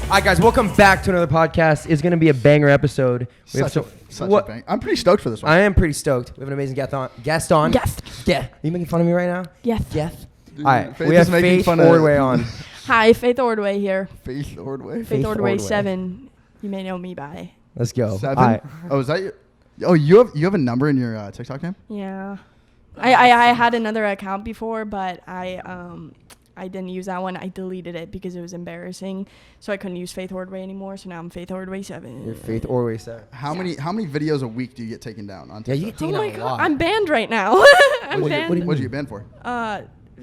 All right, guys, welcome back to another podcast. It's going to be a banger episode. Such a bang. I'm pretty stoked for this one. I am pretty stoked. We have an amazing guest on. Yeah. Are you making fun of me right now? Yes. All right, we have Faith Ordway on. Hi, Faith Ordway here. Faith Ordway? Faith Ordway 7. You may know me by. Let's go. 7? All right. Oh, is that your... Oh, you have a number in your TikTok name? Yeah. I had another account before, but I didn't use that one. I deleted it because it was embarrassing. So I couldn't use Faith Ordway anymore. So now I'm Faith Ordway 7. You're Faith Ordway 7. How many videos a week do you get taken down on TikTok? Yeah, you get taken down a lot. I'm banned right now. I'm banned. What did you get banned for?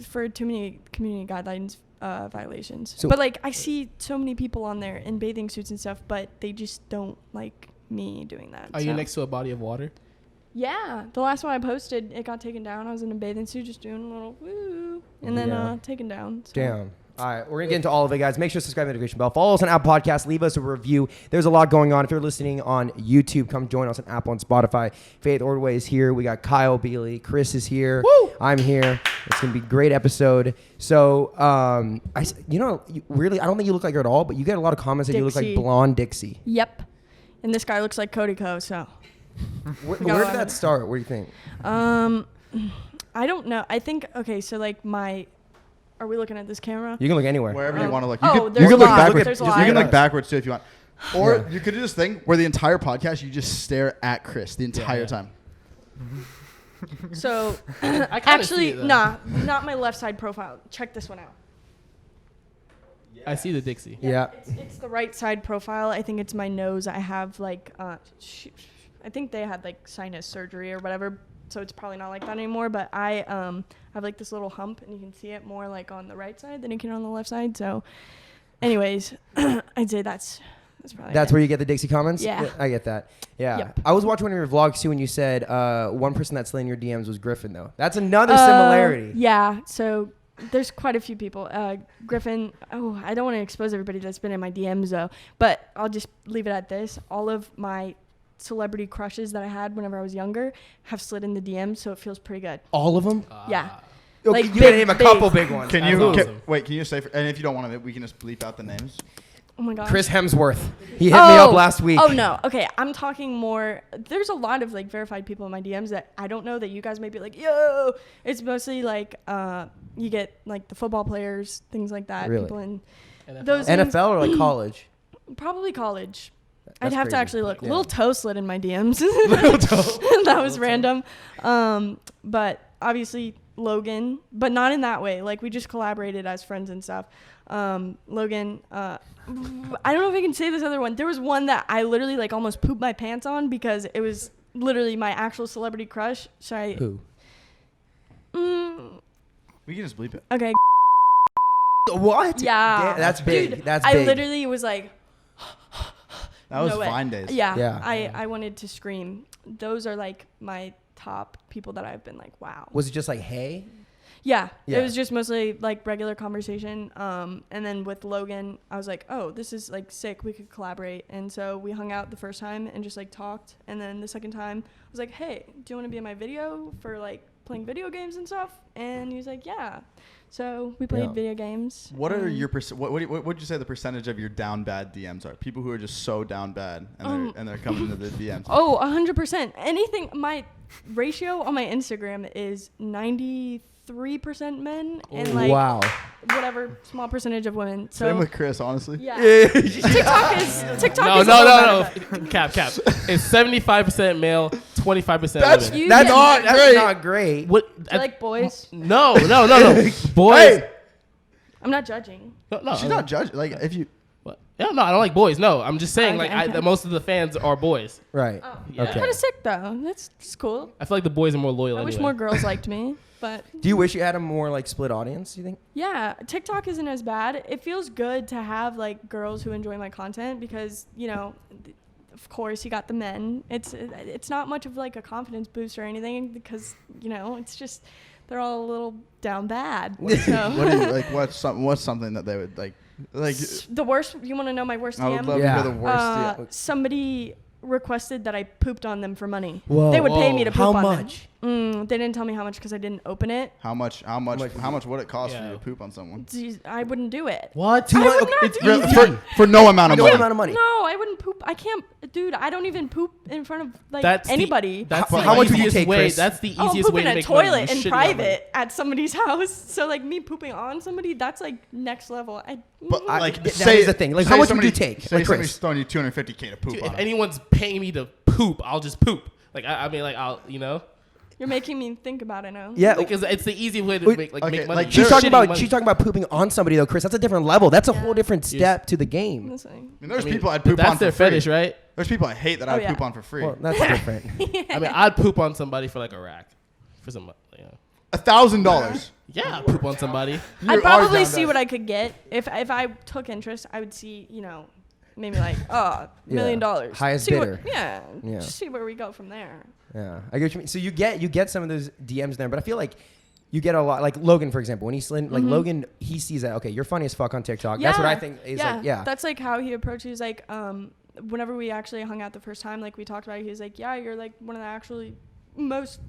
For too many community guidelines violations. So but like I see so many people on there in bathing suits and stuff, but they just don't like me doing that. Are you next to a body of water? Yeah, the last one I posted, it got taken down. I was in a bathing suit just doing a little woo, and then taken down. So. Damn. All right, we're going to get into all of it, guys. Make sure to subscribe to the notification bell. Follow us on Apple Podcasts. Leave us a review. There's a lot going on. If you're listening on YouTube, come join us on Apple and Spotify. Faith Ordway is here. We got Kyle Bealey. Chris is here. Woo! I'm here. It's going to be a great episode. So, really, I don't think you look like her at all, but you get a lot of comments that you look like blonde Dixie. Yep. And this guy looks like Cody Co, so... Where did that start? What do you think? I don't know. I think, okay, so like are we looking at this camera? You can look anywhere. Wherever you want to look. You can there's look a lot. backwards. There's a You lot. can look backwards too if you want. Or you could do this thing where the entire podcast you just stare at Chris the entire time. So, I actually, not my left side profile. Check this one out. I see the Dixie. Yeah. It's the right side profile. I think it's my nose. I have like, I think they had like sinus surgery or whatever, so it's probably not like that anymore. But I have like this little hump, and you can see it more like on the right side than you can on the left side. So, anyways, I'd say that's probably That's where you get the Dixie comments? Yeah. I get that. Yeah. Yep. I was watching one of your vlogs too when you said one person that slid in your DMs was Griffin, though. That's another similarity. Yeah. So there's quite a few people. Griffin, I don't want to expose everybody that's been in my DMs though, but I'll just leave it at this. All of my celebrity crushes that I had whenever I was younger have slid in the DMs, so it feels pretty good. All of them? Yeah. Okay, Like you gotta name a couple big ones. Can you awesome. wait? Can you say? And if you don't want to, we can just bleep out the names. Oh my god. Chris Hemsworth. He hit me up last week. Oh no. Okay, I'm talking more. There's a lot of like verified people in my DMs that I don't know that you guys may be like, yo. It's mostly like you get like the football players, things like that. Really? People in NFL? those NFL or like college? Probably college. That's I'd have to crazy. actually look. Yeah. Little Toe slid in my DMs. Little Toe. That was random. But obviously Logan, but not in that way. Like we just collaborated as friends and stuff. Logan, I don't know if I can say this other one. There was one that I literally like almost pooped my pants on because it was literally my actual celebrity crush. Who? We can just bleep it. Okay. What? Yeah. That's big. Dude, That's big. I literally was like, That was no way. Vine days. Yeah. Yeah. I wanted to scream. Those are like my top people that I've been like, wow. Was it just like, hey? Yeah, Yeah. it was just mostly like regular conversation. And then with Logan, I was like, oh, this is like sick. We could collaborate. And so we hung out the first time and just like talked. And then the second time I was like, hey, do you want to be in my video for like playing video games and stuff? And he was like, yeah. So we played video games. What are your what would you say the percentage of your down bad DMs are? People who are just so down bad and they're coming into the DMs. Oh, 100%. Anything. My ratio on my Instagram is 93% men and like whatever small percentage of women. So same with Chris, honestly. yeah. TikTok is No. Cap. It's 75% male, 25% That's women. That's not not great. What? You like boys? No. Boys. Hey! I'm not judging. No. She's not judging. Like if you. What? Yeah, no, I don't like boys. No, I'm just saying, Okay. most of the fans are boys. Right. Oh, Yeah. Okay. kind of sick though. That's cool. I feel like the boys are more loyal. I wish anyway. more girls liked me, but Do you wish you had a more like split audience, you think? yeah, TikTok isn't as bad. It feels good to have like girls who enjoy my content because, you know, of course you got the men. It's not much of like a confidence boost or anything because, you know, it's just they're all a little down bad. So. What do you like? What's something that they would like? Like The worst. You want to know my worst I would DM? love to hear the worst. Somebody requested that I pooped on them for money. Whoa. They would pay me to poop How on much? them. They didn't tell me how much because I didn't open it. How much would it cost for Yeah. you to poop on someone? Geez, I wouldn't do it. What? I would not do it. For no amount of No money. amount of money. No, I wouldn't poop. I can't, dude. I don't even poop in front of like That's anybody. That's How the much would you easiest take, way. Chris? That's the Oh, I'm easiest way pooping to in a make money. toilet You in shitting on money. private at somebody's house. So like me pooping on somebody, that's like next level. But like, that say is the thing. Like, say how much would somebody- you take? Say Like, somebody's Chris. throwing you $250K to poop Dude, on if them. anyone's paying me to poop, I'll just poop. Like I mean, like I'll, You're making me think about it now. Yeah. because it's the easy way to Wait, make okay, make money. like, She's You're talking shitting about money. pooping on somebody though, Chris. That's a different level. That's a whole different Yes. step to the game. Listening. I mean, there's I mean, people I'd poop that's on for their free. fetish, right? There's people I hate that Oh, I'd yeah. poop on for free. Well, that's different. I mean, I'd poop on somebody for like a rack, for some. $1,000. Yeah, I'd poop on somebody. I'd probably see what I could get if I took interest. I would see, maybe like $1 million. Highest See bidder. Yeah. Yeah. Just see where we go from there. Yeah, I get what you mean. So you get some of those DMs there, but I feel like you get a lot. Like Logan, for example, when he's Logan, he sees that you're funny as fuck on TikTok. That's what I think is That's like how he approaches like whenever we actually hung out the first time, like we talked about it, he was like, yeah, you're like one of the actually most.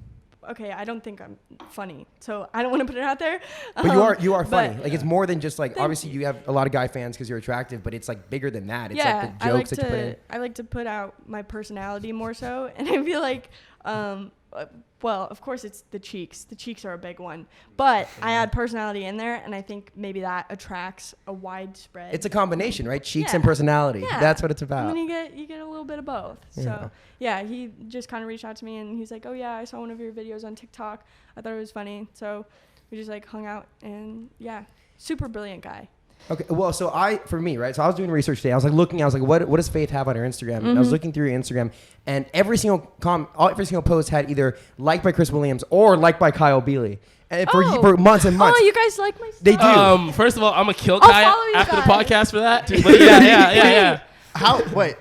Okay, I don't think I'm funny, so I don't want to put it out there. But you are funny. but- Like it's more than just like Thank obviously you have a lot of guy fans because you're attractive, but it's like bigger than that. It's like the I like jokes that you put in. I like to put out my personality more so, and I feel like, well, of course it's the cheeks. The cheeks are a big one, but I add personality in there, and I think maybe that attracts a widespread. It's a combination, right? Cheeks Yeah. and personality. Yeah. That's what it's about. I mean, you get a little bit of both. So yeah, he just kind of reached out to me, and he's like, "Oh yeah, I saw one of your videos on TikTok. I thought it was funny." So we just like hung out, and yeah, super brilliant guy. Okay, well, so for me, right? So I was doing research today. I was like looking. I was like, what does Faith have on her Instagram? And I was looking through your Instagram, and every single post had either liked by Chris Williams or liked by Kyle Bealey, and for months and months. Oh, you guys like my stuff? They do. First of all, I'm gonna kill I'll Kai follow you after the guys. podcast for that. But yeah. How? Wait.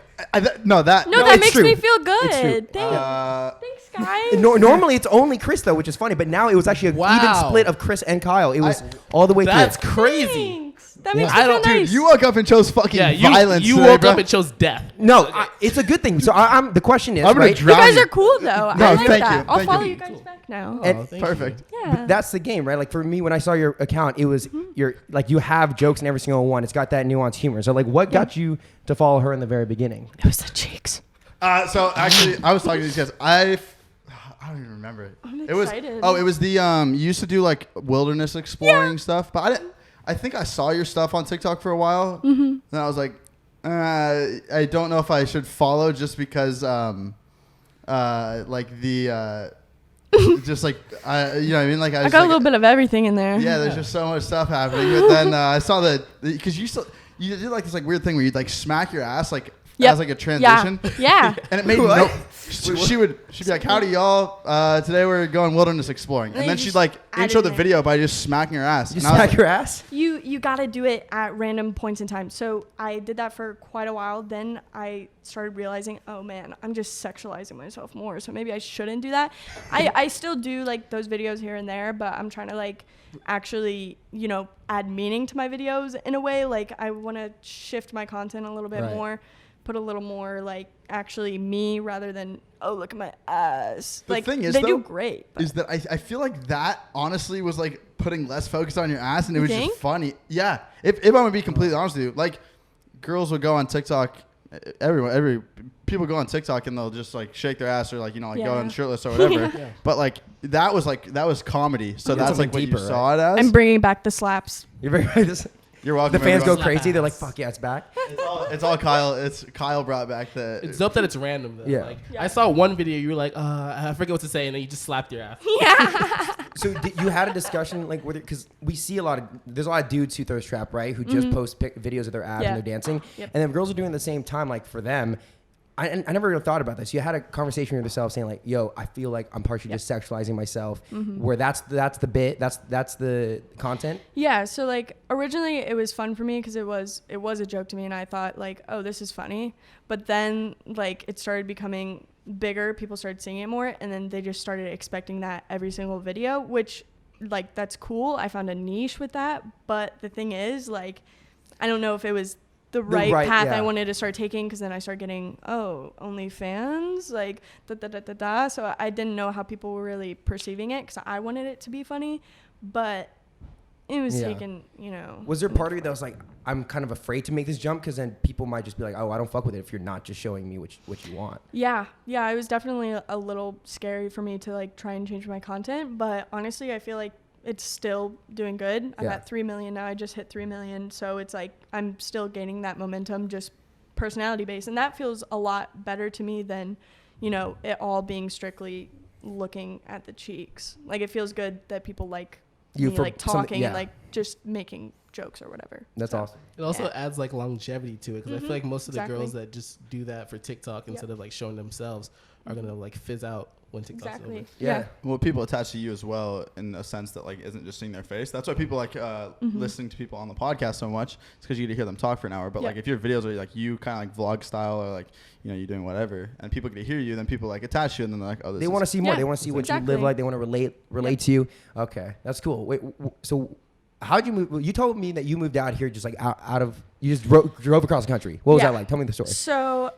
No, that. No, No, that it's makes true. me feel It's true. good. Thanks, guys. Normally it's only Chris though, which is funny, but now it was actually an Wow. even split of Chris and Kyle. It was all the way That's through. crazy. Thanks. That makes I me feel don't- nice. Dude, you woke up and chose fucking Yeah, violence. you today, woke bro. up and chose death. No, it's a good thing. So I'm the question is, I'm gonna right? drown You guys you. are cool though. No, I like thank that. you. I'll Thank follow you. you guys back now. And- Thank you. Perfect. Yeah. That's the game, right? Like for me, when I saw your account, it was you have jokes in every single one. It's got that nuanced humor. So like, what got you to follow her in the very beginning? It was the cheeks. So actually, I was talking to these guys. I don't even remember it. I'm It was excited. it was the you used to do like wilderness exploring stuff, but I think I saw your stuff on TikTok for a while. Then I was like, I don't know if I should follow just because like the just like you know what I mean, like I I was got like, a little bit of everything in there. yeah, there's just so much stuff happening. But then I saw that because you did like this like weird thing where you'd like smack your ass like Yep. as like a transition. Yeah. And it made What? no. She'd be like, "Howdy, y'all! Today we're going wilderness exploring." And And you then she'd just like add intro it the in. video by just smacking her ass. You And I was smack like, your ass? You got to do it at random points in time. So I did that for quite a while. Then I started realizing, oh man, I'm just sexualizing myself more. So maybe I shouldn't do that. I still do like those videos here and there, but I'm trying to like actually, add meaning to my videos in a way. Like I want to shift my content a little bit Right. more, put a little more like actually me rather than, oh, look at my ass. The like thing is, they though, do great. but- is that I feel like that honestly was like putting less focus on your ass, and it was think? just funny. Yeah, if I'm gonna be completely honest with you, like girls would go on TikTok. People go on TikTok and they'll just like shake their ass or like go Yeah. on shirtless or whatever. But like that was comedy. So It's that's something like what deeper, you saw it as. I'm bringing back the slaps. You're very right. You're welcome. The fans go everyone. crazy. They're like, ass. "Fuck yeah, it's back." It's all Kyle. It's Kyle brought back the. It's dope that it's random though. Yeah. Like, Yeah. I saw one video, you were like, I forget what to say, and then you just slapped your ass. So you had a discussion like whether because we see there's a lot of dudes who thirst trap, right? Who just post videos of their abs Yeah. and they're dancing, Yep. and then girls are doing the same time. Like for them, I never really thought about this. You had a conversation with yourself saying like, "Yo, I feel like I'm partially just sexualizing myself." Where that's the bit, that's the content. Yeah, so like originally it was fun for me because it was a joke to me and I thought like, oh, this is funny. But then like it started becoming bigger, people started seeing it more, and then they just started expecting that every single video, which like that's cool. I found a niche with that, but the thing is like I don't know if it was the right path yeah. I wanted to start taking, because then I started getting, OnlyFans, like, da-da-da-da-da. So I didn't know how people were really perceiving it, because I wanted it to be funny, but it was taken, Was there part of you that was like, I'm kind of afraid to make this jump, because then people might just be like, oh, I don't fuck with it if you're not just showing me what you want? Yeah, it was definitely a little scary for me to, like, try and change my content, but honestly, I feel like it's still doing good. I'm at 3 million now. I just hit 3 million. So it's like I'm still gaining that momentum, just personality based. And that feels a lot better to me than, it all being strictly looking at the cheeks. Like, it feels good that people like you me, for like, talking and, yeah. like, just making jokes or whatever. That's awesome. It also adds, like, longevity to it, because I feel like most of the Exactly. girls that just do that for TikTok instead of, like, showing themselves are going to, like, fizz out when TikTok's Exactly. over. Yeah. Well, people attach to you as well in a sense that like isn't just seeing their face. That's why people like listening to people on the podcast so much. It's because you get to hear them talk for an hour. But like if your videos are like you kind of like vlog style or like you're doing whatever, and people get to hear you, then people like attach you, and then they're like, oh, They want to see more. Yeah, They want to see what exactly. you live like. They want to relate to you. Okay, that's cool. Wait, so how'd you move? You told me that you moved out here just like out of. You just drove across the country. What was that like? Tell me the story. So,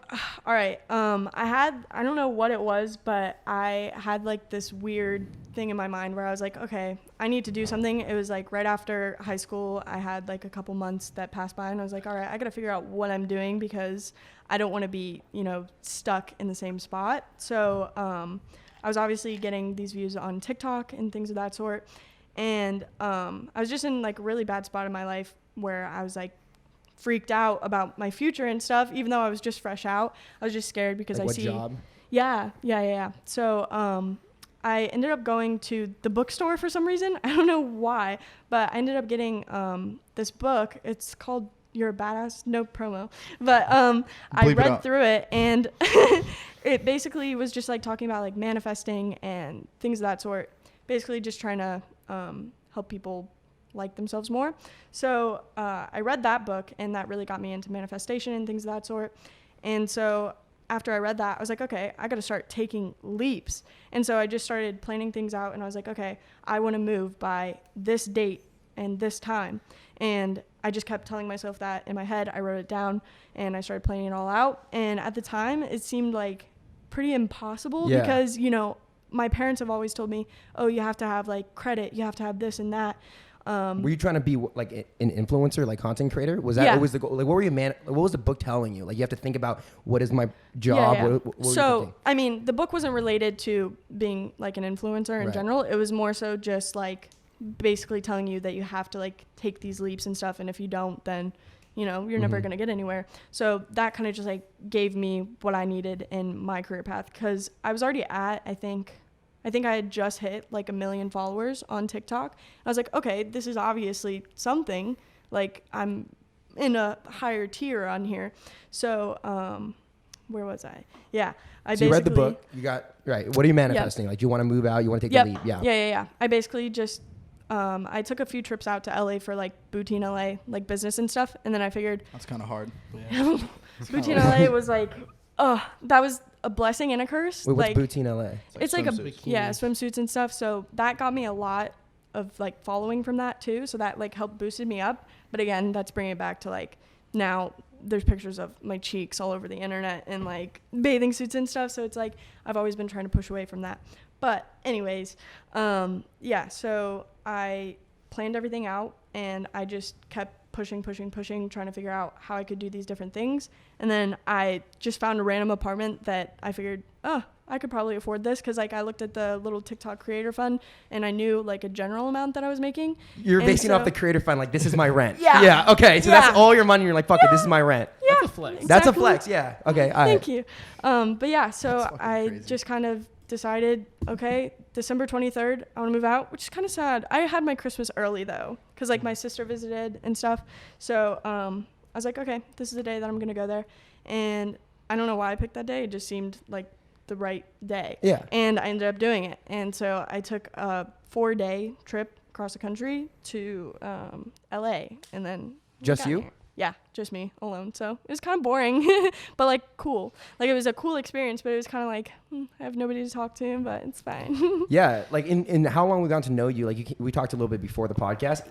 all right. I don't know what it was, but I had like this weird thing in my mind where I was like, okay, I need to do something. It was like right after high school. I had like a couple months that passed by, and I was like, all right, I got to figure out what I'm doing, because I don't want to be, stuck in the same spot. So, I was obviously getting these views on TikTok and things of that sort. And I was just in like a really bad spot in my life where I was like freaked out about my future and stuff. Even though I was just fresh out, I was just scared because Like I what see. job? Yeah. So I ended up going to the bookstore for some reason. I don't know why, but I ended up getting this book. It's called You're a Badass. No promo, but I read through it, and it basically was just like talking about like manifesting and things of that sort. Basically, just trying to help people like themselves more. So I read that book, and that really got me into manifestation and things of that sort. And so after I read that, I was like, okay, I got to start taking leaps. And so I just started planning things out, and I was like, okay, I want to move by this date and this time. And I just kept telling myself that in my head. I wrote it down, and I started planning it all out. And at the time, it seemed like pretty impossible because, my parents have always told me, oh, you have to have like credit, you have to have this and that. Were you trying to be like an influencer, like content creator? Was that always the goal? Like, what were you what was the book telling you? Like, you have to think about what is my job. Yeah. What were you thinking? I mean, the book wasn't related to being like an influencer in general. It was more so just like basically telling you that you have to like take these leaps and stuff. And if you don't, then you're never going to get anywhere. So that kind of just like gave me what I needed in my career path, because I was already at, I think I had just hit like 1 million followers on TikTok. I was like, okay, this is obviously something. Like, I'm in a higher tier on here. So, where was I? Yeah. So you read the book. You got, right. What are you manifesting? Like, do you want to move out? You want to take the leap? Yeah. I basically just, I took a few trips out to LA for like Boutique LA, like business and stuff. And then I figured. That's kind of hard. Yeah. Boutique LA was like, that was a blessing and a curse. Wait, what's like, Boutique LA? It's like swimsuits and stuff. So that got me a lot of like following from that too. So that like helped boosted me up. But again, that's bringing it back to like now there's pictures of my cheeks all over the internet and like bathing suits and stuff. So it's like I've always been trying to push away from that. But anyways, so I planned everything out, and I just kept pushing, trying to figure out how I could do these different things. And then I just found a random apartment that I figured, I could probably afford this, because like I looked at the little TikTok creator fund, and I knew like a general amount that I was making. You're basing off the creator fund, like, this is my rent. Yeah. Okay. So that's all your money. You're like, fuck it, this is my rent. Yeah. That's a flex. Exactly. That's a flex. Yeah. Okay. All right. Thank you. But yeah, so I crazy. just kind of decided, okay, December 23rd, I want to move out, which is kind of sad. I had my Christmas early though, because like my sister visited and stuff. So I was like, okay, this is the day that I'm going to go there. And I don't know why I picked that day. It just seemed like the right day. Yeah. And I ended up doing it. And so I took a 4-day trip across the country to LA, and then Just got you? here. Yeah, just me alone. So it was kind of boring, but like cool. Like, it was a cool experience, but it was kind of like, I have nobody to talk to, but it's fine. Yeah. Like, in how long we've gotten to know you, like we talked a little bit before the podcast.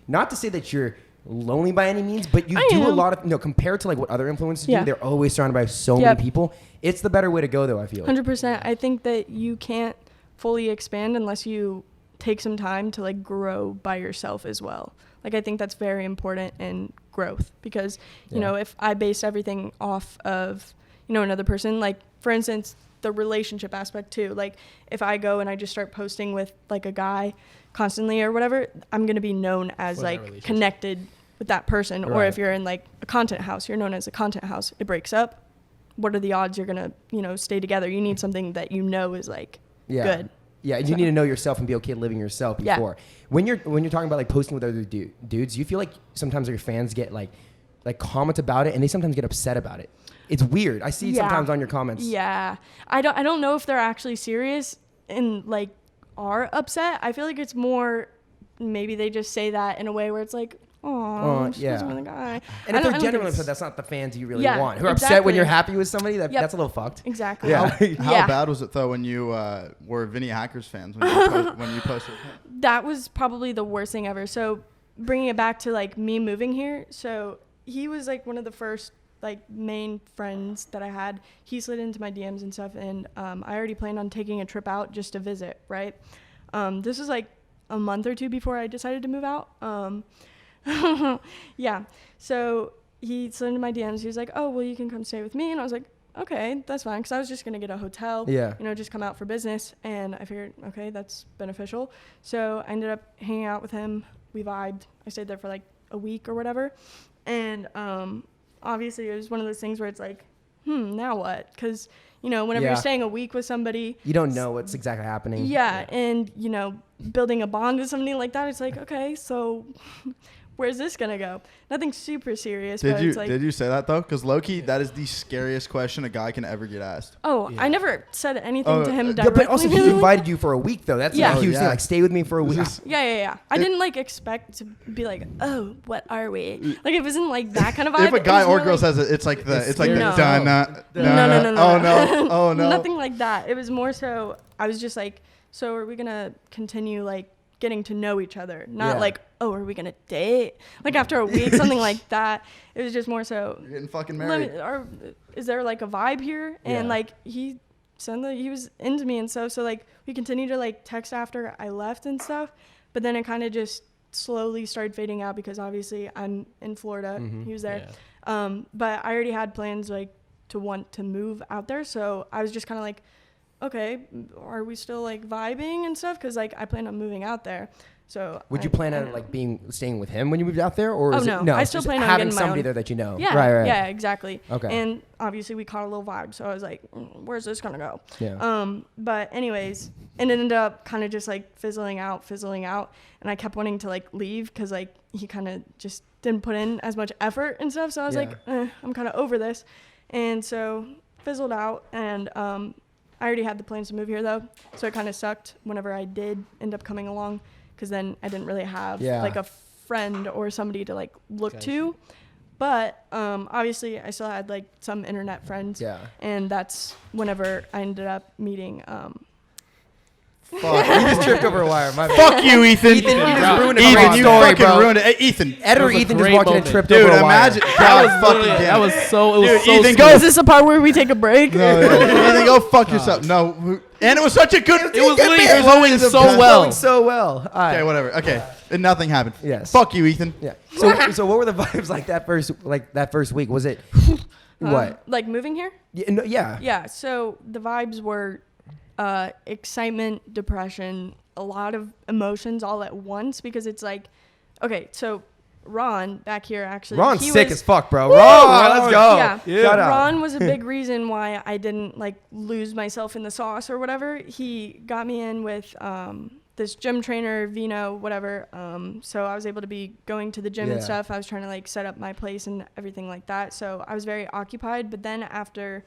Not to say that you're lonely by any means, but you I do a am. lot of, compared to like what other influencers Yeah. do, they're always surrounded by so Yep. many people. It's the better way to go, though, I feel like. 100%. I think that you can't fully expand unless you take some time to like grow by yourself as well. Like I think that's very important in growth because, you Yeah. know, if I base everything off of, another person, like for instance, the relationship aspect too. Like if I go and I just start posting with like a guy constantly or whatever, I'm going to be known as For that like relationship. connected with that person. Or Right. if you're in like a content house, you're known as a content house. It breaks up. What are the odds you're going to, stay together? You need something that is like good. Yeah, you So- need to know yourself and be okay living yourself Yeah. before. When you're talking about like posting with other dudes, you feel like sometimes your fans get like comment about it and they sometimes get upset about it. It's weird. I see it Yeah. sometimes on your comments. Yeah. I don't know if they're actually serious and like are upset. I feel like it's more maybe they just say that in a way where it's like, oh, yeah. with a guy. And I if they're don't think genuinely it's- upset, that's not the fans you really Yeah, want. Who are upset when exactly. you're happy with somebody, Yep. that's a little fucked. Exactly. Yeah. How Yeah. bad was it though when you were Vinnie Hacker's fans when you posted? That was probably the worst thing ever. So bringing it back to like me moving here. So he was like one of the first like main friends that I had. He slid into my DMs and stuff. And I already planned on taking a trip out just to visit. Right. This was like a month or two before I decided to move out. Yeah. So he slid into my DMs. He was like, oh, well, you can come stay with me. And I was like, okay, that's fine. Because I was just going to get a hotel, Yeah. just come out for business. And I figured, okay, that's beneficial. So I ended up hanging out with him. We vibed. I stayed there for like a week or whatever. And obviously it was one of those things where it's like, now what? Because, whenever Yeah. you're staying a week with somebody, You don't know what's exactly happening. yeah, and building a bond with somebody like that, it's like, okay, so where's this gonna go? Nothing super serious, but it's like, Did you say that though? Because low-key, that is the scariest question a guy can ever get asked. oh, Yeah. I never said anything to him Yeah, directly. but also he invited you for a week though. That's Yeah. a huge Oh, thing. yeah. Like stay with me for a week. Yeah. I didn't like expect to be like, oh, what are we? Like it wasn't like that kind of vibe. If a It guy was or more girl like, says it, it's like the No. dun no. Oh no. Oh no. Nothing like that. It was more so I was just like, so are we gonna continue like getting to know each other? Not Yeah. like, oh, are we gonna date? Like after a week, something like that. It was just more so, You're getting fucking let married. me, or is there like a vibe here? And Yeah. like he suddenly he was into me and stuff. So like we continued to like text after I left and stuff. But then it kind of just slowly started fading out because obviously I'm in Florida. Mhm. He was there. Yeah. But I already had plans like to want to move out there. So I was just kind of like, okay, are we still like vibing and stuff? Because like I plan on moving out there. So Would you I plan on know. like staying with him when you moved out there, or Oh, is no. it, no? I it's still just plan on having getting my somebody own- there that you know. Yeah, Right. yeah, exactly. Okay. And obviously we caught a little vibe, so I was like, where's this gonna go? Yeah. But anyways, and it ended up kind of just like fizzling out, and I kept wanting to like leave because like he kind of just didn't put in as much effort and stuff. So I was Yeah. like, I'm kind of over this, and so fizzled out. And I already had the plans to move here though, so it kind of sucked whenever I did end up coming along, because then I didn't really have Yeah. like a friend or somebody to like look Gotcha. to. But obviously I still had like some internet friends, Yeah. and that's whenever I ended up meeting Fuck. You just tripped over a wire. My bad. Fuck you, Ethan. Ethan, you just Bro. ruined a Ethan, great you story, fucking bro. ruined it. Hey, Ethan. Editor was a Ethan just great walked in and moment. tripped Dude, over a imagine. wire. God fucking literally- damn that it. was so. It was Dude, so. Ethan, smooth. go. is this the part where we take a break? No, Ethan, go fuck yourself. No. And it was such a good. It was literally it was flowing the so best. well. Going so well. All right. Okay, whatever. Okay, and nothing happened. Yes. Fuck you, Ethan. Yeah. So what were the vibes like that first week? Was it what? Like moving here? Yeah. No, yeah. Yeah, so the vibes were excitement, depression, a lot of emotions all at once, because it's like, okay, so Ron back here actually. Ron's he sick was, as fuck, bro. Woo! Ron, let's go. Yeah. Shout out. Ron was a big reason why I didn't like lose myself in the sauce or whatever. He got me in with this gym trainer, Vino, whatever. So I was able to be going to the gym and Yeah. stuff. I was trying to like set up my place and everything like that. So I was very occupied. But then after,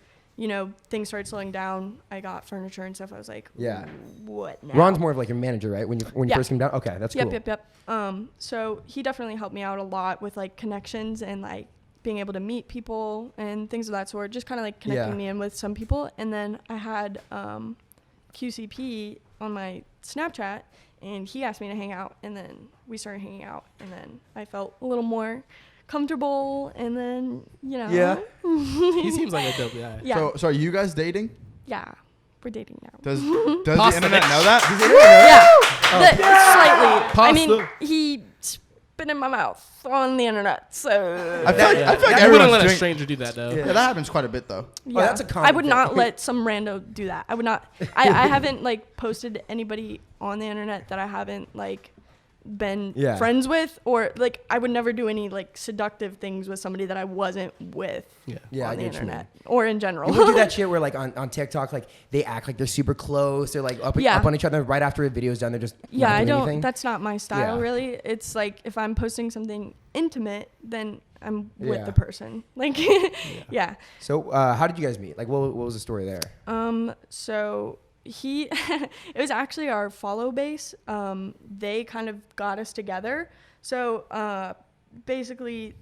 things started slowing down, I got furniture and stuff. I was like, Yeah. what now? Ron's more of like your manager, right? When you Yeah. first came down. Okay, that's cool. Yep. So he definitely helped me out a lot with like connections and like being able to meet people and things of that sort. Just kind of like connecting Yeah. me in with some people. And then I had QCP on my Snapchat, and he asked me to hang out, and then we started hanging out, and then I felt a little more comfortable, and then, you know. Yeah. He seems like a dope guy. Yeah. So are you guys dating? Yeah. We're dating now. Does the Pasta. internet know that? Slightly. Pasta. I mean, he spit in my mouth on the internet, so. I feel like I wouldn't everyone's let a doing. stranger do that though. Yeah. Yeah, that happens quite a bit though. Yeah. that's a common I would thing. not let some rando do that. I would not. I haven't like posted anybody on the internet that I haven't like been Yeah. friends with, or like I would never do any like seductive things with somebody that I wasn't with Yeah, I on the get what you internet or in general. You would do that shit where like on TikTok, like they act like they're super close. They're like up on each other right after a video's done. They're just Yeah, not I doing don't. anything. That's not my style, Yeah. really. It's like if I'm posting something intimate, then I'm with Yeah. the person. Like, yeah. So how did you guys meet? Like what was the story there? So he, it was actually our follow base. They kind of got us together. So basically,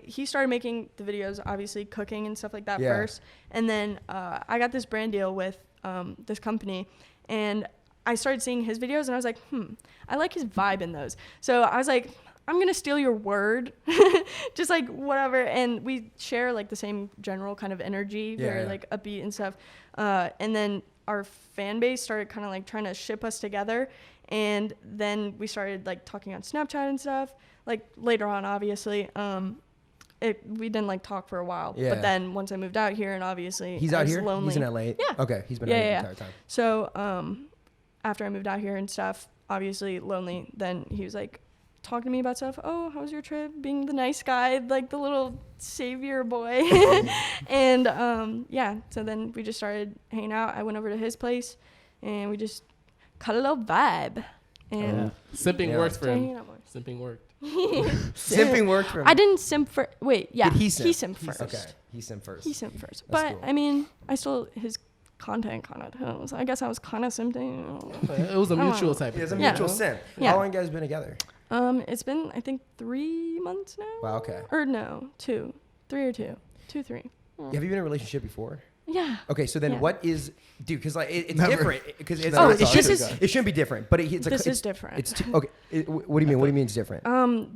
he started making the videos, obviously cooking and stuff like that first, and then I got this brand deal with this company, and I started seeing his videos, and I was like, I like his vibe in those. So I was like, I'm gonna steal your word, just like whatever. And we share like the same general kind of energy, very like upbeat and stuff. And then our fan base started kind of like trying to ship us together, and then we started like talking on Snapchat and stuff. Like later on, obviously, we didn't like talk for a while. Yeah. But then once I moved out here, and obviously He's I out was here. lonely. He's in LA. Yeah. Okay. He's been out here the entire time. So after I moved out here and stuff, obviously lonely, then he was like talking to me about stuff. Oh, how was your trip? Being the nice guy, like the little savior boy. And so then we just started hanging out. I went over to his place, and we just caught a little vibe. And Simping worked for hanging him. out more. Simping worked. Simping worked for him. I didn't simp for. Wait, yeah. Did he simp? He simped first. Okay. He simped first. He simped first. That's But cool. I mean, I still his content kind of. So I guess I was kind of simping. It was a I don't mutual know. type. It's a of mutual thing, simp. Yeah. How long you guys been together? It's been I think 3 months now. Wow. Okay. Or no, 2, 3 or 2, 2, 3. Have you been in a relationship before? Yeah. Okay, so then Yeah. what is, dude? Because like it's Never. different. Because it's Oh, not, this is- it shouldn't be different, but it's like This it's, is different. It's too, okay. What do you mean? What do you mean it's different?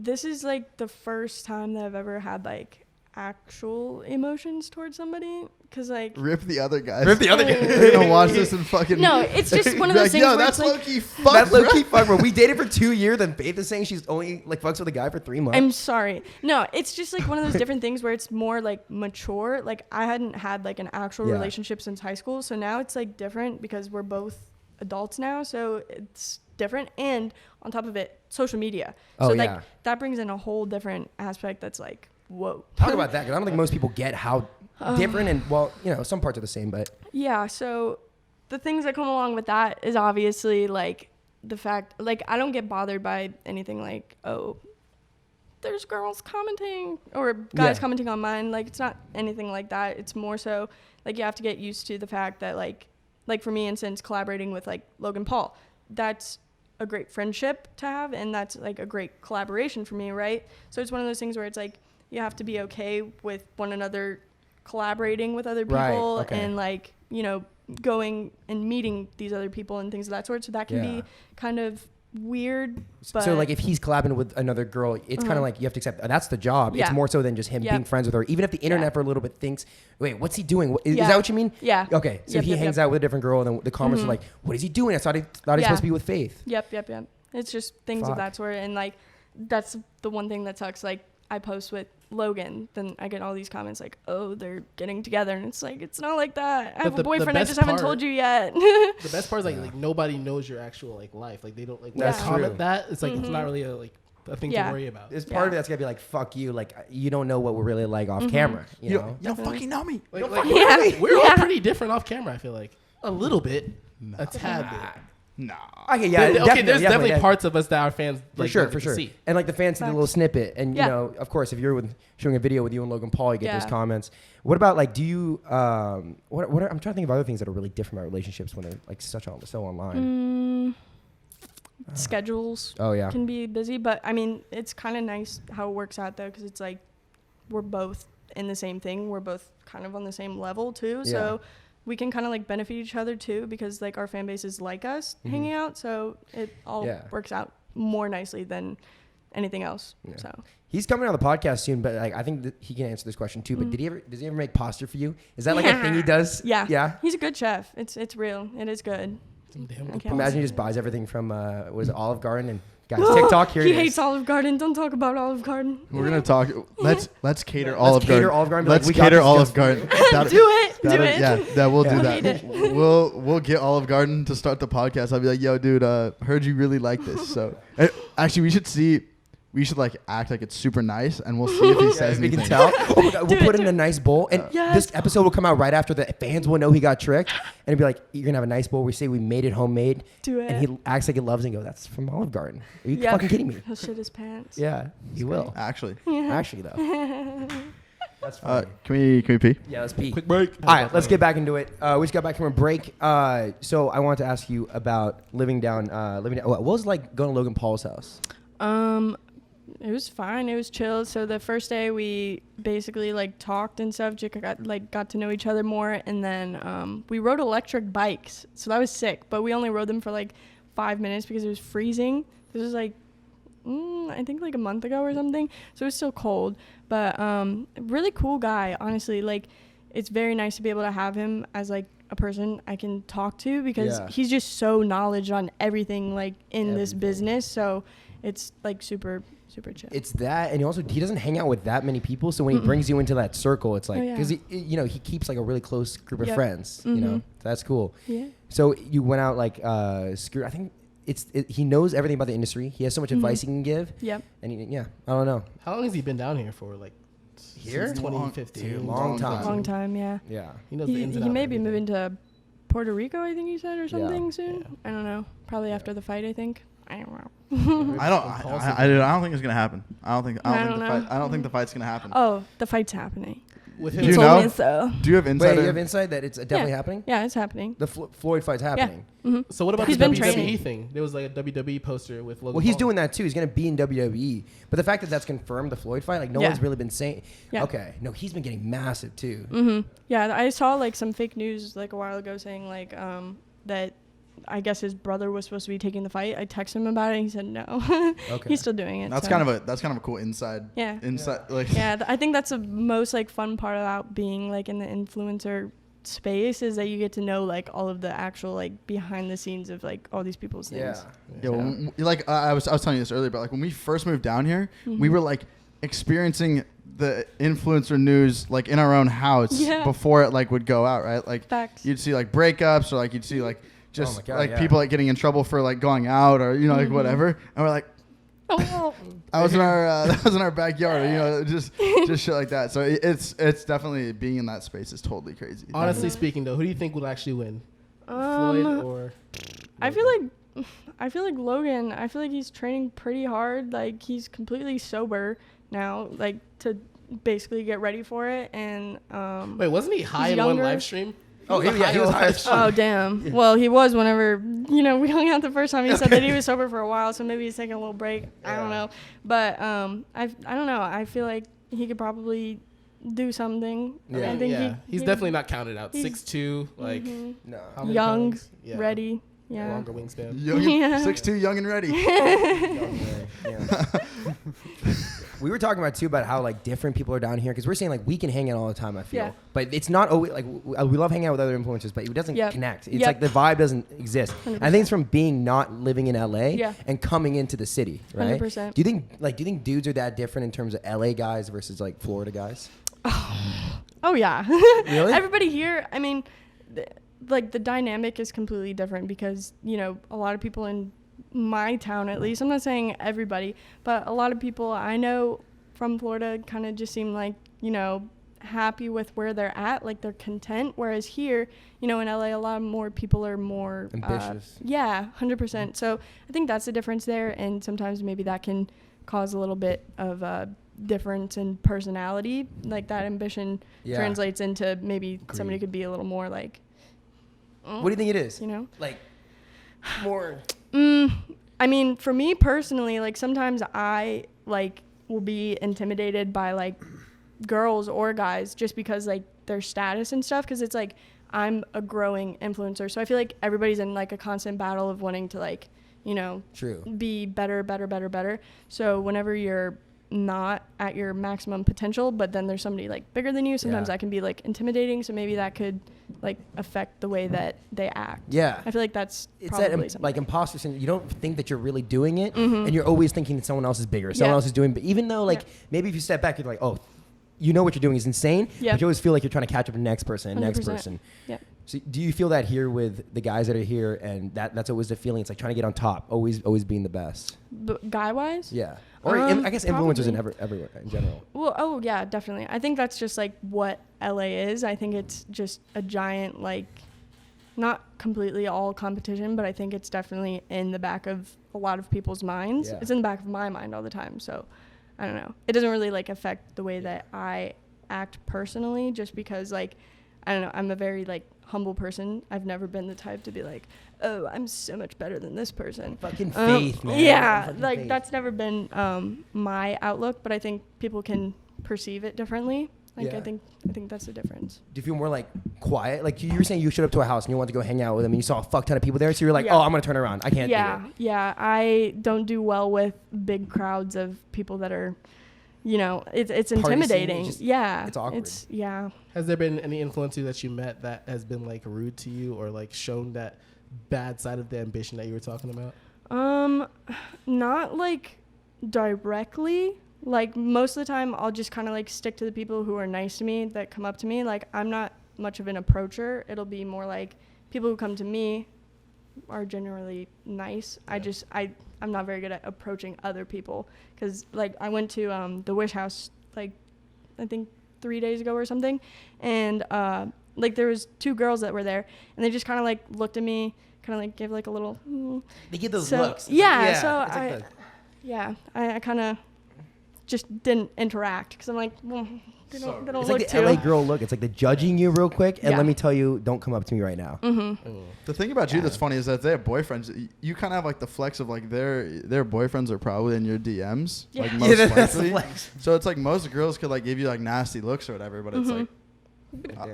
This is like the first time that I've ever had like actual emotions towards somebody, because like Rip the other guys. Rip the other guy. They're gonna watch this and fucking. no, it's just one of be those like, things Yo, where that's it's like low-key fuck, That's low bro." key fuck, bro. We dated for 2 years, and Faith is saying she's only like fucks with a guy for 3 months. I'm sorry. No, it's just like one of those different things where it's more like mature. Like I hadn't had like an actual Yeah. relationship since high school, so now it's like different because we're both adults now, so it's different. And on top of it, social media. Oh, So yeah. like that brings in a whole different aspect that's like, whoa. Talk about that, because I don't think most people get how different and, well, you know, some parts are the same, but Yeah, so the things that come along with that is obviously like the fact, like I don't get bothered by anything like, oh, there's girls commenting or guys Yeah. commenting on mine. Like it's not anything like that. It's more so like you have to get used to the fact that like for me, instance, collaborating with like Logan Paul, that's a great friendship to have, and that's like a great collaboration for me, right? So it's one of those things where it's like you have to be okay with one another collaborating with other people, Right, okay. and like, you know, going and meeting these other people and things of that sort. So that can Yeah. be kind of weird. But so like if he's collabing with another girl, it's kind of like you have to accept that's the job. Yeah. It's more so than just him Yep. being friends with her. Even if the internet Yeah. for a little bit thinks, wait, what's he doing? Is Yeah. that what you mean? Yeah. Okay, so Yep, he yep, hangs yep. out with a different girl, and then the comments are like, what is he doing? I thought he's Yeah. supposed to be with Faith. Yep. It's just things Fuck. of that sort. And like, that's the one thing that sucks. Like I post with Logan, then I get all these comments like, oh, they're getting together. And it's like, it's not like that. I have the a boyfriend. I best just haven't part- told you yet. The best part is like nobody knows your actual like life. Like they don't like when That's you comment true. that. It's like it's not really a thing Yeah. to worry about. There's part of Yeah. that's gonna be like, fuck you. Like you don't know what we're really like off camera. You know? You don't fucking know me. Like, Yeah. we're all Yeah. pretty different off camera. I feel like a little bit, a tad bit. Nah. Okay, yeah. Okay, there's definitely that- parts of us that our fans For like, sure, don't for get to sure. see. And like the fans see the little snippet, and Yeah. you know, of course, if you're showing a video with you and Logan Paul, you get those Yeah. comments. What about like, do you? I'm trying to think of other things that are really different about relationships when they're like so online. Schedules Oh yeah. can be busy, but I mean, it's kind of nice how it works out though, because it's like we're both in the same thing. We're both kind of on the same level too. So we can kind of like benefit each other too, because like our fan base is like us hanging out, so it all works out more nicely than anything else. So he's coming on the podcast soon, but like I think that he can answer this question too. But does he ever make pasta for you? Is that like a thing he does? Yeah. He's a good chef. It's real. It is good. Imagine he just buys everything from what is it, Olive Garden, and guys, TikTok here. He hates Olive Garden. Don't talk about Olive Garden. We're gonna talk. Let's cater Olive Garden. Garden. Let's cater Olive Garden. Do it. Yeah, that we'll do Hate that. it. We'll get Olive Garden to start the podcast. I'll be like, yo, dude, heard you really like this. So actually, we should like act like it's super nice, and we'll see if he says we anything. can tell. Oh my God, we'll put it in a nice bowl, and this episode will come out right after the fans will know he got tricked, and it'll be like, you're gonna have a nice bowl. We say we made it homemade. Do it. And he acts like he loves it and go, that's from Olive Garden. Are you fucking kidding me? He'll shit his pants. Yeah, he will. Actually, though. That's fine. Can we pee? Yeah, let's pee. Quick break. All right, let's get back into it. We just got back from a break. So I wanted to ask you about living down. What was it like going to Logan Paul's house? It was fine. It was chill. So the first day we basically like talked and stuff. Just got to know each other more, and then we rode electric bikes. So that was sick. But we only rode them for like 5 minutes because it was freezing. This was like I think like a month ago or something. So it was still cold. But really cool guy. Honestly, like it's very nice to be able to have him as like a person I can talk to, because he's just so knowledgeable on everything like in this business. So it's like super chill. It's that, and he doesn't hang out with that many people. So when he brings you into that circle, it's like because he keeps like a really close group of friends. You know, so that's cool. Yeah. So you went out like I think he knows everything about the industry. He has so much advice he can give. Yep. And I don't know. How long has he been down here for? Like here? Since 2015. Long time. Long time. Yeah. Yeah. He knows the ins and outs. He may be moving to Puerto Rico, I think he said, or something soon. Yeah. I don't know. Probably after the fight, I think. I don't know. I don't think it's gonna happen. I don't think the fight's gonna happen. Oh, the fight's happening. With him, do you told know? me so. Do you have insight? Wait, you have insight that it's definitely happening? Yeah, it's happening. The Floyd fight's happening. Yeah. Mm-hmm. So what about He's the been WWE training. thing? There was like a WWE poster with Logan. Well, he's Paul. doing that too. He's gonna be in WWE. But the fact that that's confirmed, the Floyd fight, like no one's really been saying. Yeah. Okay. No, he's been getting massive too. Mm-hmm. Yeah, I saw like some fake news like a while ago saying like that I guess his brother was supposed to be taking the fight. I texted him about it. And he said no. Okay. He's still doing it. That's kind of a cool inside. Yeah. Like. Yeah, I think that's the most like fun part about being like in the influencer space, is that you get to know like all of the actual like behind the scenes of like all these people's things. Yeah. Like I was telling you this earlier, but like when we first moved down here, we were like experiencing the influencer news like in our own house before it like would go out, right? Like you'd see like breakups, or like you'd see like just people like getting in trouble for like going out, or like whatever, and we're like, that was in our backyard, just shit like that. So it's definitely, being in that space is totally crazy. Honestly speaking, though, who do you think will actually win, Floyd or? I feel like Logan. I feel like he's training pretty hard. Like he's completely sober now, like to basically get ready for it. And wait, wasn't he high in one live stream? Oh, he was high. Oh, damn. Well, he was whenever, we hung out the first time. He said that he was sober for a while, so maybe he's taking a little break. I don't know. But I don't know. I feel like he could probably do something. Yeah. I think he's definitely not counted out. 6'2", like young, ready. Yeah. Longer wingspan. 6'2", young and ready. We were talking about too about how like different people are down here, because we're saying like we can hang out all the time. I feel, but it's not always like we love hanging out with other influencers, but it doesn't connect. It's like the vibe doesn't exist. 100%. I think it's from being not living in LA and coming into the city, right? 100%. Do you think dudes are that different in terms of LA guys versus like Florida guys? Oh yeah. Really? Everybody here. I mean, like the dynamic is completely different, because a lot of people in my town, at least, I'm not saying everybody, but a lot of people I know from Florida kind of just seem like happy with where they're at, like they're content, whereas here in LA a lot more people are more ambitious. 100%. So I think that's the difference there, and sometimes maybe that can cause a little bit of difference in personality, like that ambition translates into maybe somebody could be a little more like what do you think it is? Like more. I mean, for me personally, like sometimes I like will be intimidated by like girls or guys just because like their status and stuff, because it's like I'm a growing influencer. So I feel like everybody's in like a constant battle of wanting to like, you know, True. be better. So whenever you're not at your maximum potential, but then there's somebody like bigger than you, sometimes that can be like intimidating. So maybe that could like affect the way that they act. Yeah. I feel like it's that like imposter syndrome. You don't think that you're really doing it, and you're always thinking that someone else is bigger, someone else is doing. But even though like maybe if you step back, you're like, oh, you know what you're doing is insane, but you always feel like you're trying to catch up to the next person and next person. Yeah. So do you feel that here with the guys that are here, and that's always the feeling? It's like trying to get on top, always being the best. But guy-wise? Yeah. Or I guess influencers in everywhere in general. Well, oh yeah, definitely. I think that's just like what LA is. I think it's just a giant like, not completely all competition, but I think it's definitely in the back of a lot of people's minds. Yeah. It's in the back of my mind all the time. So I don't know. It doesn't really like affect the way that I act personally, just because like, I don't know, I'm a very like humble person. I've never been the type to be like, oh, I'm so much better than this person. Fucking faith, man. Yeah, Fucking like faith. that's never been my outlook, but I think people can perceive it differently. Like Yeah. I think that's the difference. Do you feel more like quiet? Like you were saying, you showed up to a house and you wanted to go hang out with them, and you saw a fuck ton of people there, so you're like, Yeah. oh, I'm gonna turn around. I can't do it. Yeah. I don't do well with big crowds of people that are, you know, it's scene, intimidating. it's It's awkward. Has there been any influencer that you met that has been like rude to you or like shown that bad side of the ambition that you were talking about? Not like directly. Like most of the time I'll just kind of like stick to the people who are nice to me, that come up to me. Like I'm not much of an approacher. It'll be more like people who come to me are generally nice. I'm not very good at approaching other people, because like I went to the Wish House like I think 3 days ago or something, and like there was 2 girls that were there, and they just kind of like looked at me, kind of like gave like a little They get those so, looks. Yeah, I kind of just didn't interact, because I'm like, they don't It's look like the too. LA girl look. It's like the judging you real quick, and Yeah. let me tell you, don't come up to me right now. The thing about you that's funny is that they have boyfriends. You kind of have like the flex of like their boyfriends are probably in your DMs, Yeah. like Yeah, most that's the likely. flex. So it's like most girls could like give you like nasty looks or whatever, but it's like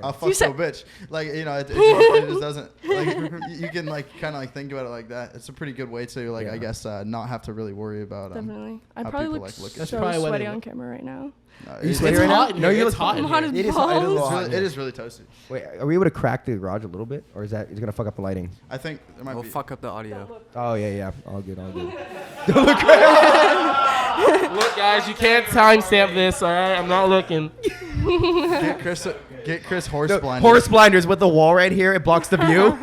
I'll fuck You so said- bitch. Like, you know, it just doesn't like you can like kind of like think about it like that. It's a pretty good way to like I guess not have to really worry about Definitely. I how probably people, look like, look at That's so probably what sweaty it on look- camera right now. You it's sweaty It's right now? hot in No, here. you It's look hot in I'm hot here. as It is hot. It is a little balls. hot in it here. is really toasty. Wait, are we able to crack the garage a little bit, or is that gonna fuck up the lighting? I think there might We'll be. fuck up the audio. Oh yeah, all good. Look, guys, you can't timestamp this, all right? I'm not looking. Get Chris horse blind. Horse blinders with the wall right here. It blocks the view.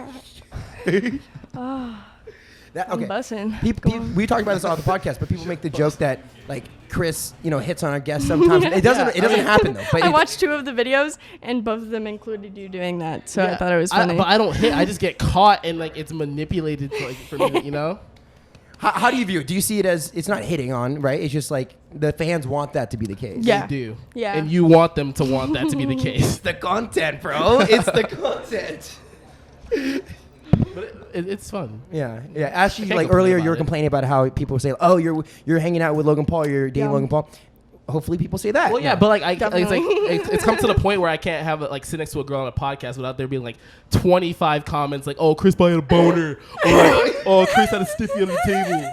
I'm bussing. We talked about this on the podcast, but people make the joke that like Chris, hits on our guests sometimes. It doesn't. It doesn't happen though. But I watched 2 of the videos, and both of them included you doing that, so I thought it was funny. But I don't hit. I just get caught and like it's manipulated like, for me, you know? How do you view it? Do you see it as it's not hitting on, right? It's just like the fans want that to be the case. Yeah. You do. Yeah. And you want them to want that to be the case. It's the content, bro. It's the content. But it's fun. Yeah. Ashley, can't like complain earlier, about you were it. complaining about how people say, "Oh, you're hanging out with Logan Paul. You're dating Yeah. Logan Paul." Hopefully, people say that. Well, yeah, but like it's like Definitely. it's come to the point where I can't have it like sit next to a girl on a podcast without there being like 25 comments like, "Oh, Chris probably had a boner," or like, "Oh, Chris had a stiffy on the table."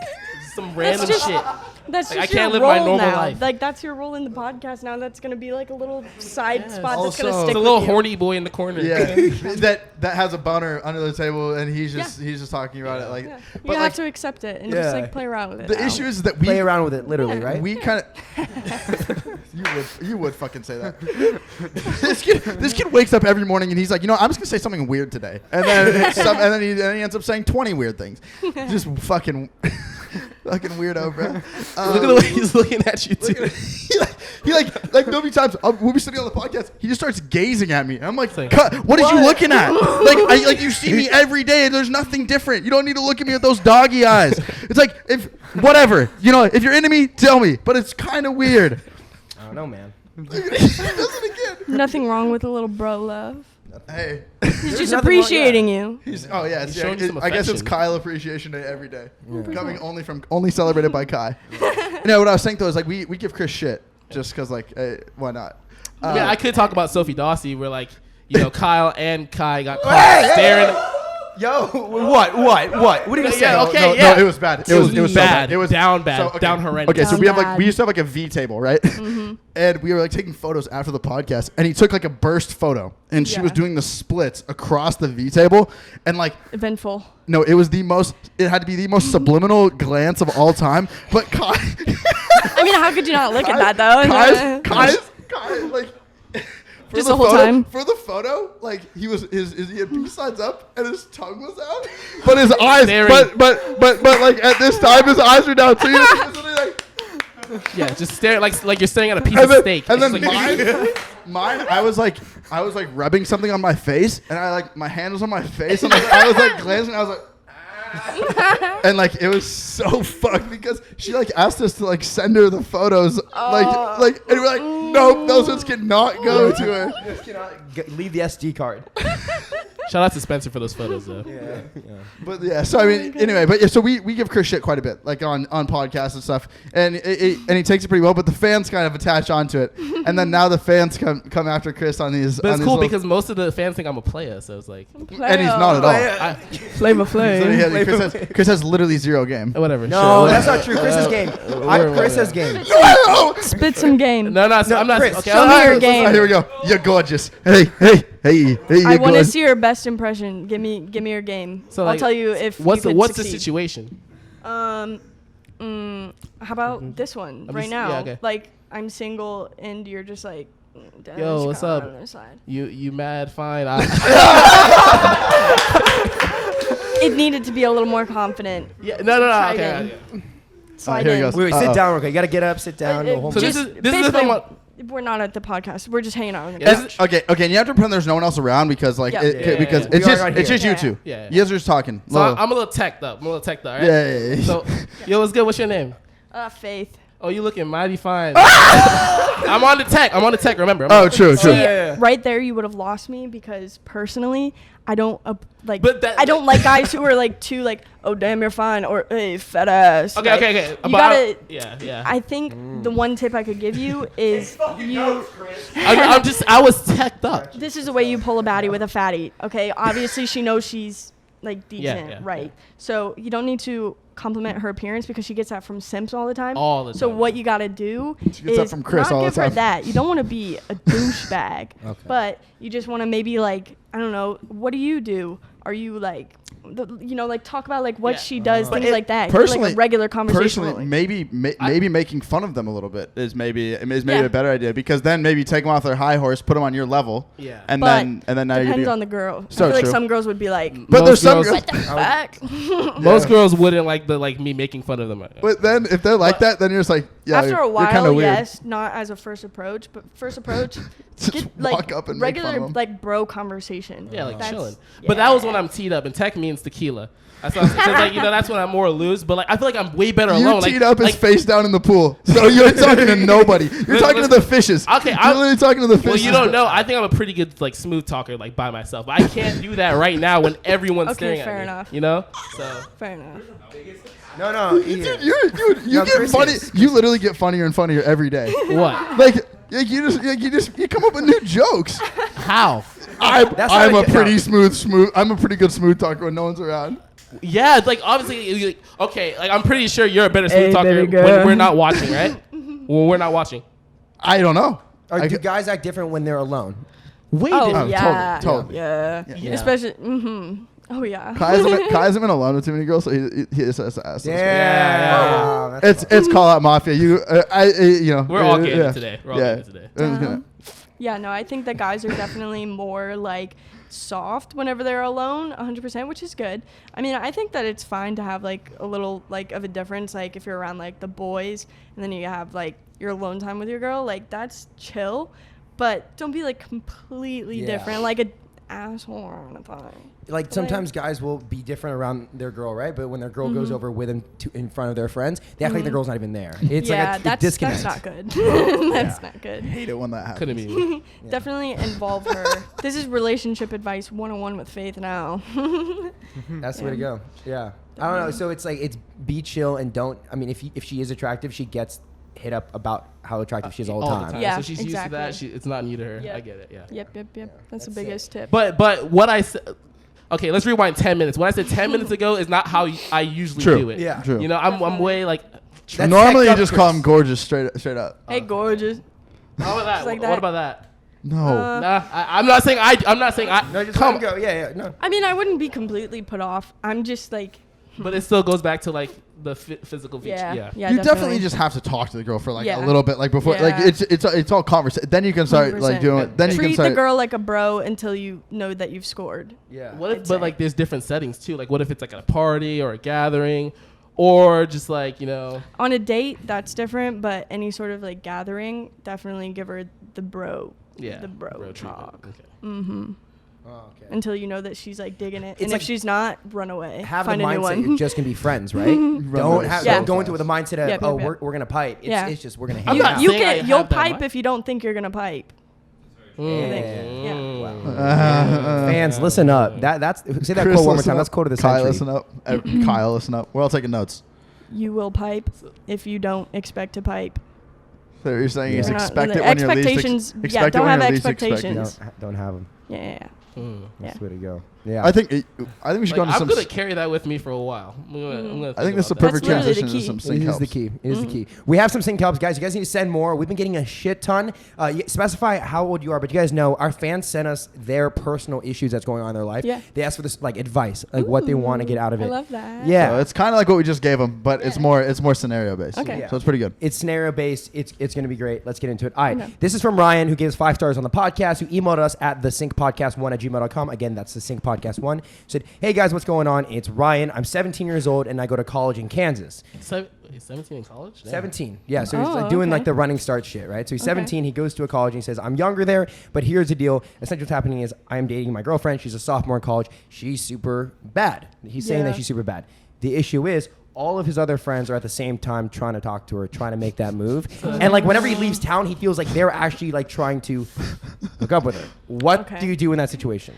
Some random shit. That's Like, just I can't your live my role normal now. life. Like that's your role in the podcast now. That's gonna be like a little side spot that's gonna Also- stick It's a with little you. horny boy in the corner. Yeah, that has a boner under the table, and he's just talking about it like. Yeah. You But have like to accept it and Yeah. just like play around with it. the now. issue is that Play around with it, literally, right? we kind of you would fucking say that. this kid wakes up every morning and he's like, I'm just gonna say something weird today, and then he ends up saying 20 weird things. Just fucking weirdo, bro. Look at the way he's looking at you too. he like there'll be times we'll be sitting on the podcast. He just starts gazing at me, and I'm like, Same. "Cut! What are you looking at? Like you see me every day, and there's nothing different. You don't need to look at me with those doggy eyes. It's like if whatever, if you're into me, tell me. But it's kind of weird. I don't know, man. He does it again. Nothing wrong with a little bro love. Hey, He's just nothing wrong- appreciating you. he's He's showing you some I guess it's affection. Kyle Appreciation Day every day, coming only celebrated by Kai. What I was saying though is like we give Chris shit just because why not? I mean, I could talk about Sophie Dawsey where like Kyle and Kai got caught staring. Yo, what? What are you gonna say? Yeah, okay, No, it was bad. It was so bad. It was down bad. so, okay. Down horrendous. Okay, so Down we have bad. we used to have like a V table, right? And we were like taking photos after the podcast, and he took like a burst photo, and she Yeah. was doing the splits across the V table, and like Eventful. no, it had to be the most subliminal glance of all time. But Kai, I mean, how could you not look at that though? Kai, like. For Just the whole photo, time? For the photo, like he had peace signs up and his tongue was out, but his eyes, Staring. but like at this time his eyes were down too. He was literally like, Yeah, just stare like you're staring at a piece and of then, steak. and It's then like- mine, I was like rubbing something on my face, and my hand was on my face, and I was like glancing, I was like. And like it was so fucked because she like asked us to like send her the photos like and we're like nope, those ones cannot go to her. You just cannot leave the SD card. Shout out to Spencer for those photos though. Yeah. But yeah, so I mean, anyway, but yeah, so we give Chris shit quite a bit, like on podcasts and stuff, and and he takes it pretty well. But the fans kind of attach onto it, and then now the fans come after Chris on these. But on it's these cool little- because most of the fans think I'm a player, so it's like and he's not at all. Flavor So Flav. Chris has literally zero game. whatever. No, sure. that's not true. Chris has game. Chris has game. Spit some game. No, I'm not. Chris, Okay, show me your All game. right, here we go. You're gorgeous. Hey, I you're want to gorgeous. see your best impression. Give me your game. So, I'll like, tell you if What's you the could what's the succeed. situation? How about this one right now? yeah, okay. Like I'm single and you're just like, Yo, what's up? On the side. You mad? Fine. It needed to be a little more confident. Yeah. No. Try Okay. again. okay. Slide here he in. goes. Wait, sit down real quick. You gotta get up, sit down. Uh, go home. So this Just is the basically, thing. We're not at the podcast. We're just hanging out on the Is- couch. okay, and you have to pretend there's no one else around because like Yeah. because We it's are just right it's here. just you Yeah. two. Yeah. You guys are just talking. So Little- I'm a little teched up. All right? yeah. So, yo, what's good? What's your name? Faith. Oh, you looking mighty fine. I'm on the tech. Remember. Oh, true. See, yeah. right there, you would have lost me because personally, I don't like. But that- I don't like guys who are like too like, oh damn, you're fine, or hey, fat ass. Okay. Like, Okay. You But gotta. yeah. I think the one tip I could give you is you. I was teched up. This is the way you pull a baddie with a fatty. Okay, obviously she knows she's like decent, yeah, right? So you don't need to compliment her appearance because she gets that from simps all the time. All the So time. what you gotta do gets is that from Chris not all the give her time. that. You don't want to be a douchebag, Okay. but you just want to maybe like, I don't know, what do you do? Are you like, like talk about like what Yeah. she does, But things it- like that. personally- like a regular conversation. Personally, maybe making fun of them a little bit is maybe Yeah. a better idea because then maybe take them off their high horse, put them on your level, Yeah. and But then now you're depends doing. on the girl. So I feel true. like some girls would be like, But Most there's some girls- girls. what the fuck? Most girls wouldn't like me making fun of them. But then if they're like that, then you're just like, yeah. After a you're kind while, of weird. yes, not as a first approach, but first approach, Just get walk like up and make fun regular of 'em. like bro conversation. Yeah, like That's- chilling. But that was when yeah. I'm teed up, and tech means tequila. That's what cause, like that's when I'm more loose. But like I feel like I'm way better You alone. teed like, up his like, face down in the pool, so you're talking to nobody. You're talking to the fishes. Okay, you're I'm- literally talking to the fishes. Well, you don't know. I think I'm a pretty good like smooth talker, like by myself. But I can't do that right now when everyone's Okay, staring fair at me. enough. You know? So Fair enough. No. Dude, Yeah. you No, get Chris funny. is- You literally get funnier and funnier every day. what? Like you come up with new jokes. How? That's I'm not a a- pretty smooth. I'm a pretty good smooth talker when no one's around. Yeah, it's like obviously, like, okay. Like I'm pretty sure you're a better smooth Hey, talker baby when girl. we're not watching, right? When we're not watching. I don't know. Or I do g- guys act different when they're alone? Way Oh, different. yeah. totally. Yeah. Yeah. Especially. Oh yeah. Kai hasn't been alone with too many girls, so he just has to ask. those Yeah. questions. It's call out mafia. We're all getting it today. We're all getting it today. Yeah, no, I think that guys are definitely more like soft whenever they're alone, 100%, which is good. I mean, I think that it's fine to have like a little like of a difference, like if you're around like the boys and then you have like your alone time with your girl, like that's chill, but don't be like completely Yeah. different, like a asshole all the time. Like sometimes guys will be different around their girl, right? But when their girl goes over with them in front of their friends, they act like the girl's not even there. It's yeah, like a that's disconnect. not good. That's not good. hate it when that happens. Couldn't be me. Definitely involve her. This is relationship advice 101 with Faith now. That's the way to go. Yeah. I don't know. So it's like it's be chill and don't. I mean, if she is attractive, she gets hit up about how attractive she is all the time. Yeah, so she's used to that. exactly. It's not new to her. Yep. I get it. Yeah. Yep. That's the That's biggest tip. But what I said. Okay, let's rewind 10 minutes. What I said 10 minutes ago is not how I usually True. do it. Yeah. True. You know, I'm way like. That's Normally, teched you up, just Chris. call him gorgeous straight up. Hey, gorgeous. How about that? Just like What that. about that? No. Nah, I'm not saying I'm not saying I. No, just come let him go. Yeah, no. I mean, I wouldn't be completely put off. I'm just like, But it still goes back to like the physical feature. yeah. You definitely just have to talk to the girl for like Yeah. a little bit, like before, Yeah. like it's all conversation. Then you can start like 100%. doing it. Then you can treat start. the girl like a bro until you know that you've scored. Yeah. What if, I'd but say. like there's different settings too. Like what if it's like at a party or a gathering, or just like On a date, that's different, but any sort of like gathering, definitely give her the bro. yeah, The bro treatment. talk. Okay. Mm-hmm. Oh, okay. Until you know that she's like digging it, It's and like- if she's not, run away. Have Find the a new mindset one. you're just gonna be friends, right? Run don't away have, so don't go into it fast. with the mindset of Yep, oh yep. we're gonna pipe. Yeah. It's just we're gonna I'm hang not out. you saying I you'll have that pipe mind. if you don't think you're gonna pipe. Yeah. Yeah. Fans, listen up. That's say that Chris, quote one more listen time. up. That's quote of the Kyle, century. listen up. Kyle, listen up. We're all taking notes. You will pipe if you don't expect to pipe. So you're saying Yeah. is You're not- expect the it when you're least expectations- yeah, expect it don't when have you're least expecting expectations. it. Don't have them. Yeah. That's Yeah. the way to go. Yeah. I think we should go Like, into I'm some. gonna carry that with me for a while. I'm gonna I think this is a about that. perfect That's literally the transition to key. some It sync is helps. the key. It is the key. We have some sync helps, guys. You guys need to send more. We've been getting a shit ton. Specify how old you are, but you guys know our fans send us their personal issues that's going on in their life. Yeah. They ask for this like advice, like what they want to get out of it. I love that. Yeah. So it's kind of like what we just gave them, but it's Yeah. more scenario based. Okay. Yeah. So it's pretty good. It's scenario based. It's going to be great. Let's get into it. All right. Okay. This is from Ryan, who gave us 5 stars on the podcast, who emailed us at thesyncpodcast1@gmail.com. Again, that's thesyncpodcast1. Said, hey guys, what's going on? It's Ryan. I'm 17 years old and I go to college in Kansas. He's 17 in college. Damn. 17. Yeah. So he's Oh, like doing okay. like the running start shit, right? So he's Okay. 17. He goes to a college and he says, I'm younger there, but here's the deal. Essentially what's happening is I am dating my girlfriend. She's a sophomore in college. She's super bad. He's saying that Yeah. she's super bad. The issue is all of his other friends are at the same time trying to talk to her, trying to make that move. And like whenever he leaves town, he feels like they're actually like trying to hook up with her. What Okay. do you do in that situation?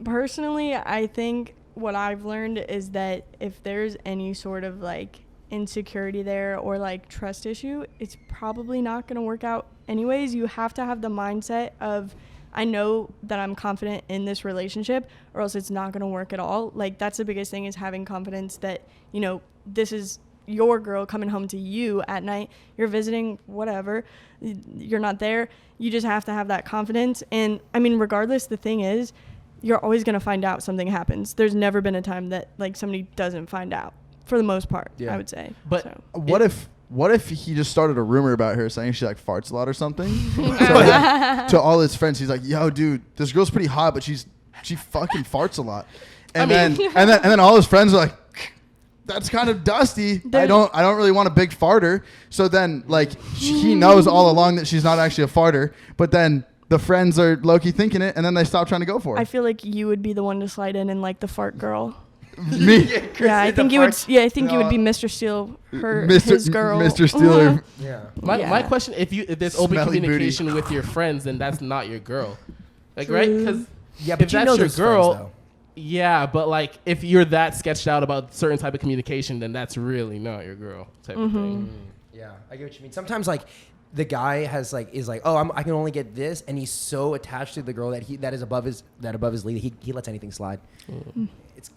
Personally, I think what I've learned is that if there's any sort of like insecurity there or like trust issue, it's probably not going to work out anyways. You have to have the mindset of, I know that I'm confident in this relationship or else it's not going to work at all. Like that's the biggest thing, is having confidence that, you know, this is your girl coming home to you at night. You're visiting, whatever. You're not there. You just have to have that confidence. And I mean, regardless, the thing is, you're always going to find out something happens. There's never been a time that like somebody doesn't find out, for the most part, Yeah. I would say. But So. What if he just started a rumor about her saying she like farts a lot or something? So like, to all his friends, he's like, "Yo, dude, this girl's pretty hot, but she fucking farts a lot." And I mean- then all his friends are like, "That's kind of dusty. I don't really want a big farter." So then like he knows all along that she's not actually a farter, but then the friends are low-key thinking it, and then they stop trying to go for I it. feel like you would be the one to slide in and like the fart girl. Me, Yeah, I think you would. Yeah, I think you would be Mr. Steele, his girl. Mr. Steeler. Yeah. my Yeah. question, if there's open Smelly communication with your friends, then that's not your girl, like right? Because Yeah, if but you that's know your those girl, friends, though. yeah, but like if you're that sketched out about certain type of communication, then that's really not your girl type of thing. Yeah, I get what you mean. Sometimes like the guy is like, oh, I can only get this, and he's so attached to the girl that is above his league. He lets anything slide. It's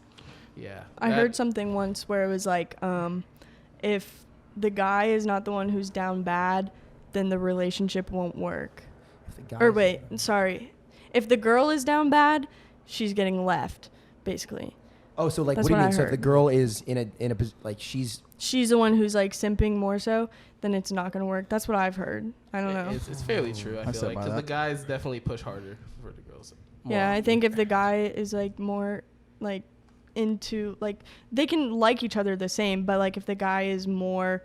Yeah, I heard something once where it was like, if the guy is not the one who's down bad, then the relationship won't work. if the Or guy's- wait, sorry. If the girl is down bad, she's getting left, basically. Oh, so like, That's what do you what mean? I So if the heard. girl is in a like she's She's the one who's like simping more so, then it's not going to work. That's what I've heard. I don't know. It's fairly true. I feel stand like by because the that. guys definitely push harder for the girls. Yeah, I think if the guy is like more like into like, they can like each other the same, but like if the guy is more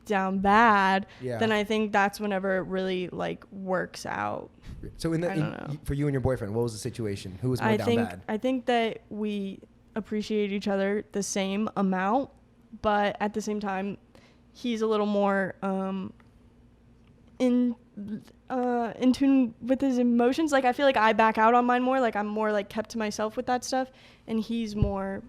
down bad, Yeah. then I think that's whenever it really like works out. so in the I don't know. for you and your boyfriend, what was the situation? Who was more down bad? I think that we appreciate each other the same amount, but at the same time, he's a little more in tune with his emotions. Like I feel like I back out on mine more. Like I'm more like kept to myself with that stuff, and he's more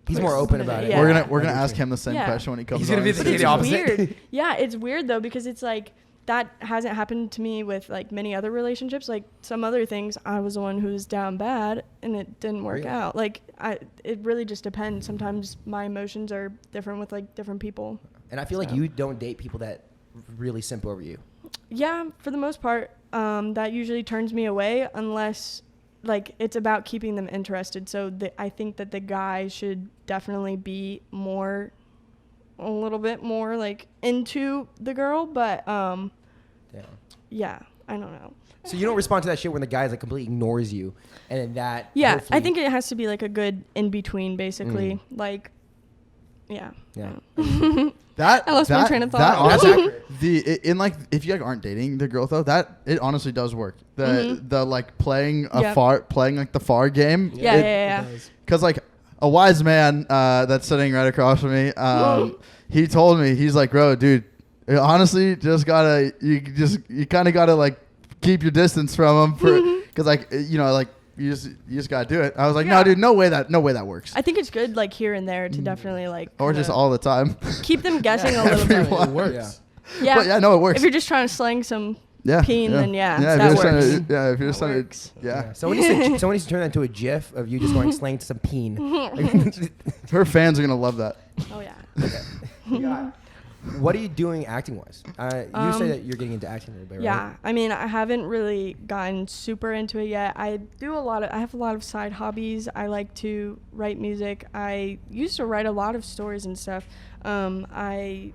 He's more open about it. Yeah. We're gonna ask him the same Yeah. question when he comes. He's gonna on. be the It's opposite. weird. Yeah, it's weird though because it's like that hasn't happened to me with like many other relationships. Like some other things, I was the one who was down bad and it didn't work Really? out. Like it really just depends. Sometimes my emotions are different with like different people. And I feel like you don't date people that really simp over you. Yeah, for the most part, that usually turns me away unless like it's about keeping them interested. So I think that the guy should definitely be a little bit more like into the girl, but yeah, I don't know. So you don't respond to that shit when the guy like completely ignores you, and then that. Yeah, I hopefully- think it has to be like a good in between, basically. Like, yeah. Yeah. That I lost my train of thought. That That's honestly, accurate. in like if you like aren't dating the girl though, that it honestly does work. The like playing Yep. playing like the far game. Yeah, yeah. Because like a wise man that's sitting right across from me, he told me, he's like, bro, dude, honestly, you kind of gotta like keep your distance from him because like like. You just gotta do it. I was like, Yeah. no, dude, no way that works. I think it's good, like here and there, to definitely like. Or just kinda all the time. keep them guessing a little bit. Everyone. It works. Yeah. But yeah, no, it works. If you're just trying to slang some Yeah. peen, then if that you're just trying works. to, if you're That just trying works. to, yeah. Someone needs to turn that into a GIF of you just going slang to some peen. Her fans are gonna love that. Oh yeah. Yeah. What are you doing acting wise? You say that you're getting into acting a little bit, right? Yeah, I mean, I haven't really gotten super into it yet. I have a lot of side hobbies. I like to write music. I used to write a lot of stories and stuff. I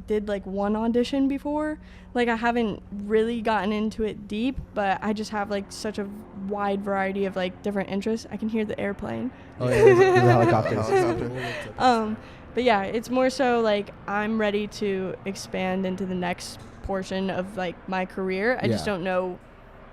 did like one audition before. Like I haven't really gotten into it deep, but I just have like such a wide variety of like different interests. I can hear the airplane. Oh yeah, there's a helicopter. But yeah, it's more so like I'm ready to expand into the next portion of like my career. I just Yeah. don't know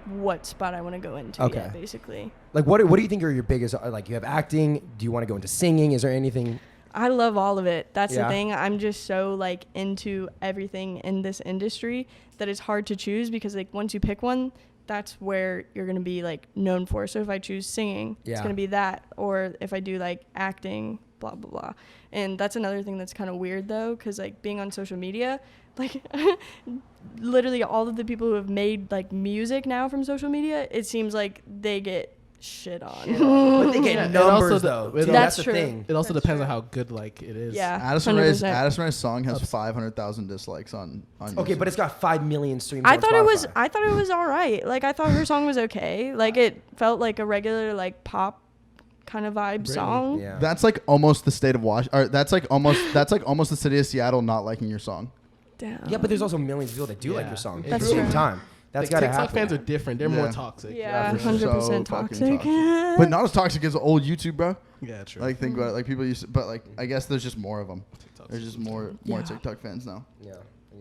what spot I want to go into Okay. yet, basically. Like what do you think are your biggest, like you have acting, do you want to go into singing? Is there anything? I love all of it. That's Yeah. the thing. I'm just so like into everything in this industry that it's hard to choose because like once you pick one, that's where you're going to be like known for. So if I choose singing, it's Yeah. going to be that. Or if I do like acting, blah, blah, blah. And that's another thing that's kind of weird though, because like being on social media, like literally all of the people who have made like music now from social media, it seems like they get shit on. But they get Yeah, and numbers also though. the- Dude, That's the true. thing. It also That's depends true. on how good like it is. Yeah. Addison 100%. Rae's song has 500,000 dislikes on Okay, YouTube. but it's got 5 million streams. I on thought Spotify. I thought it was all right. Like I thought her song was okay. Like it felt like a regular like pop kind of vibe song. Yeah. That's like almost the state of Washington. Or that's like almost the city of Seattle not liking your song. Damn. Yeah, but there's also millions of people that do like Yeah. your song at That's the same true. time. That's Like, got to TikTok happen. fans are different. They're more Yeah. toxic. Yeah, for sure. 100% So fucking toxic. But not as toxic as old YouTube, bro. Yeah, true. Like think about it. Like people used to, but like I guess there's just more of them. TikTok's There's just more Yeah. TikTok fans now. Yeah. I get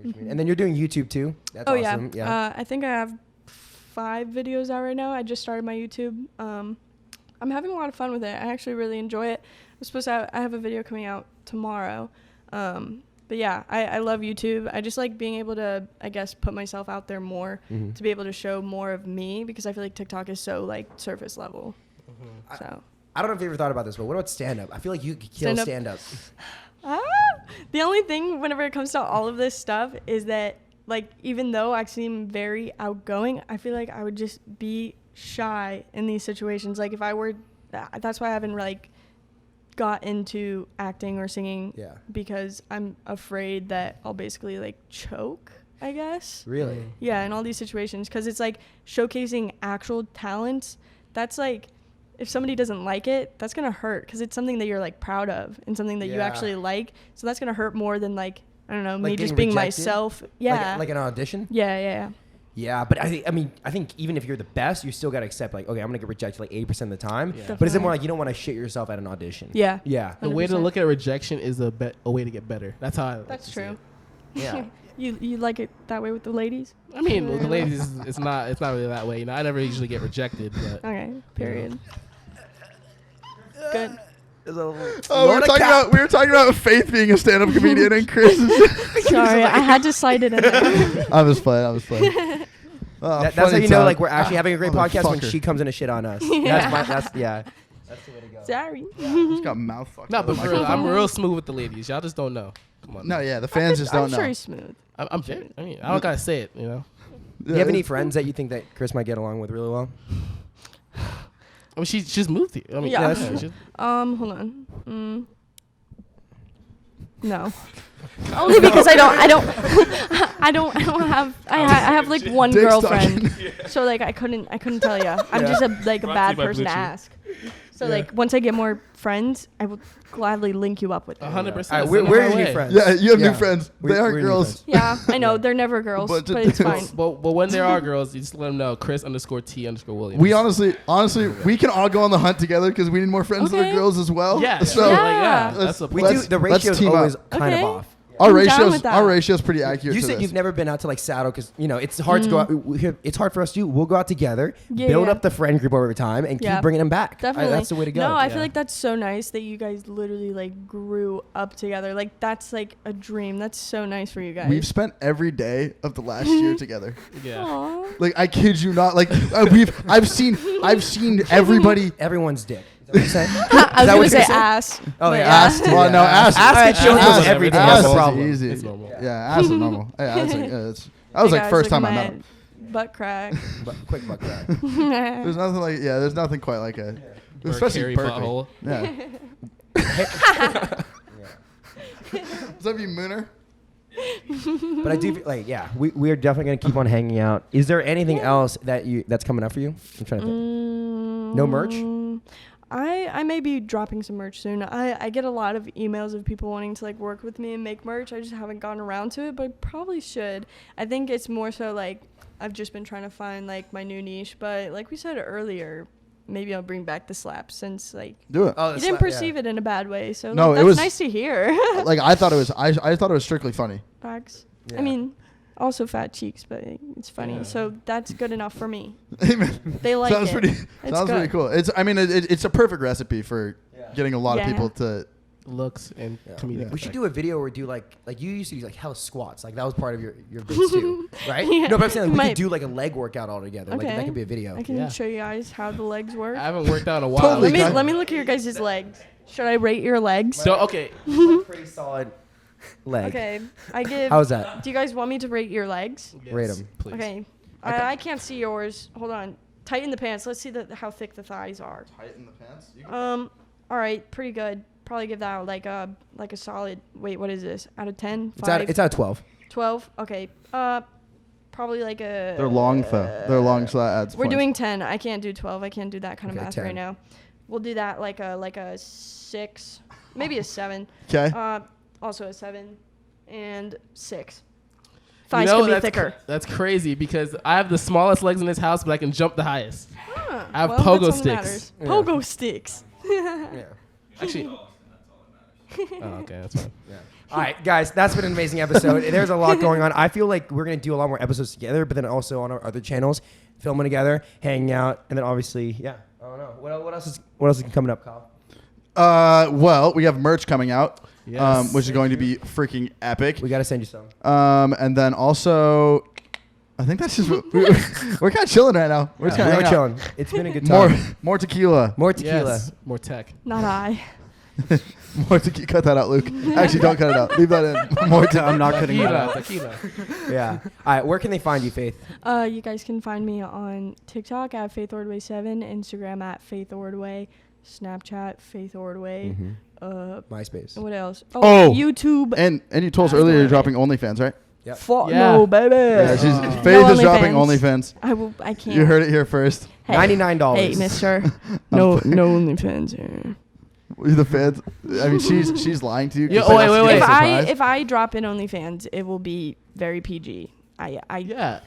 what you mean. And then you're doing YouTube too. That's Oh awesome. yeah. I think I have 5 videos out right now. I just started my YouTube. I'm having a lot of fun with it. I actually really enjoy it. I have a video coming out tomorrow. But yeah, I love YouTube. I just like being able to, I guess, put myself out there more Mhm. to be able to show more of me because I feel like TikTok is so like surface level. So I don't know if you ever thought about this, but what about stand up? I feel like you could kill stand up. The only thing whenever it comes to all of this stuff is that like even though I seem very outgoing, I feel like I would just be shy in these situations. Like if I were, that's why I haven't like got into acting or singing. Yeah. Because I'm afraid that I'll basically like choke, I guess. Really? Yeah, in all these situations, because it's like showcasing actual talents. That's like, if somebody doesn't like it, that's gonna hurt because it's something that you're like proud of and something that you Yeah. actually like. So that's gonna hurt more than like, I don't know, Like me getting just being rejected? myself. Yeah. Like an audition? Yeah. Yeah, but I think even if you're the best, you still got to accept like, okay, I'm gonna get rejected like 80% of the time. Yeah. But is it more Definitely. like you don't want to shit yourself at an audition? Yeah. Yeah. The way to 100%. look at rejection is a way to get better. That's how I like That's to see true. it. Yeah. You like it that way with the ladies? I mean, with the ladies, it's not really that way. You know, I never usually get rejected, but Okay. Period. Good. Oh, we were talking about Faith being a stand-up comedian and Chris. Sorry, I had to cite it in there. I was playing. Oh, That's how funny you know time. like we're actually having a great podcast when motherfucker. she comes in to shit on us. Yeah. That's yeah. That's the way to go. Sorry. Just got mouth fucked. No, up but with for my real, I'm microphone. real smooth with the ladies. Y'all just don't know. Come on. No, yeah, the fans just don't I'm know. sure he's smooth. I'm very. I mean, I don't gotta say it. You know. Do you have any friends that you think that Chris might get along with really well? I mean, she's moved here. I mean, Yeah. she's- Hold on. No. Only because I have like one Dick's girlfriend. So like I couldn't tell you. I'm just a Brought to bad you by person to Blue Chew. ask. So like once I get more friends, I will gladly link you up with them. 100%. All right, we're your new friends. Yeah, you have Yeah. new friends. We- They aren't we're new girls. friends. Yeah, I know they're never girls, But but it's fine. But when there are girls, you just let them know. Chris_T_Williams. We honestly, we can all go on the hunt together because we need more friends that Okay. are girls as well. Yeah. So Yeah. That's a We Let's- do. The let's ratio's team up. always kind of Okay. off. our I'm down with that. ratio's pretty accurate. You to said this. you've never been out to like Saddle because it's hard to go out. It's hard for us to do. We'll go out together, build Yeah. up the friend group over time, and Yeah. keep bringing them back. Definitely. That's the way to go. No, I Yeah. feel like that's so nice that you guys literally like grew up together. Like that's like a dream. That's so nice for you guys. We've spent every day of the last year together. Yeah. Aw. Like I kid you not. Like I've seen everybody. Everyone's dick. Is that what you're saying? I was that what gonna you're say saying? ass. Oh, but yeah. Ass. Well, no, ass. Ass Alright, can show ass us is everything. ass That's the is problem. easy. It's normal. Yeah, ass is normal. Yeah, that's like, that was Hey like guys, first look time at I my met him. Butt crack. Quick butt crack. There's nothing like there's nothing quite like a especially Hairy Berkeley. butthole. Yeah. What's up, you mooner? But I do like, we are definitely gonna keep on hanging out. Is there anything else that's coming up for you? I'm trying to think. No merch? I may be dropping some merch soon. I get a lot of emails of people wanting to like work with me and make merch. I just haven't gotten around to it, but I probably should. I think it's more so like I've just been trying to find like my new niche. But like we said earlier, maybe I'll bring back the slap since like Do it. Oh, you didn't perceive it in a bad way. So No, like, it that's was- nice to hear. Like I thought it was. I thought it was strictly funny. Facts. Yeah. I mean, also fat cheeks, but it's funny. Yeah. So that's good enough for me. Amen. They like sounds it. pretty. It's Sounds pretty good. cool. It's a perfect recipe for getting a lot of Yeah. people to. Looks and comedic. We should do a video where we do like you used to do like hell squats. Like that was part of your bits too, right? Yeah. No, but I'm saying like, we Might- could do like a leg workout all together. Like that Okay. could be a video. I can Yeah. show you guys how the legs work. I haven't worked out in a while. Totally. Let me look at your guys' legs. Should I rate your legs? So okay. Pretty solid leg. Okay, I give. How's that? Do you guys want me to rate your legs? Rate 'em. Please. Okay. Okay. I can't see yours. Hold on. Tighten the pants. Let's see how thick the thighs are. Tighten the pants. All right, pretty good. Probably give that like a solid. Wait, what is this? Out of 10? It's out of 12. 12. Okay. Probably like a. They're long though. They're long, so that adds. We're points. doing 10. I can't do 12. I can't do that kind of Okay, math 10. right now. We'll do that like a 6, maybe a 7. Okay. Also a 7 and 6. You Thighs know, can be that's thicker. That's crazy because I have the smallest legs in this house, but I can jump the highest. Huh, I have well, pogo that's all that sticks. matters. Pogo sticks. Yeah. Actually. Oh, okay, that's fine. Yeah. All right, guys, that's been an amazing episode. There's a lot going on. I feel like we're going to do a lot more episodes together, but then also on our other channels, filming together, hanging out, and then obviously, I don't know. What else is coming up, Kyle? Well, we have merch coming out, Yes. which is going to be freaking epic. We got to send you some. And then also, I think that's just we're kind of chilling right now. We're just kind We're of chilling. It's been a good time. more tequila. More tequila. Yes, more tech. Not I. More tequila. Cut that out, Luke. Actually, don't cut it out. Leave that in. More tequila. I'm not cutting that out. Tequila. Yeah. All right, where can they find you, Faith? You guys can find me on TikTok at FaithOrdway7, Instagram at FaithOrdway, Snapchat FaithOrdway. MySpace. What else? Oh. YouTube. And you told us earlier you're dropping OnlyFans, right? Yep. Fuck Yeah. no, baby. Yeah, No Faith is dropping OnlyFans. OnlyFans. I can't. You heard it here first. Hey. $99. Hey, mister. No OnlyFans here. The fans. I mean, she's lying to you. 'cause Yeah, she wait, wants to wait, be wait. surprised. If I drop in OnlyFans, it will be very PG. Yeah.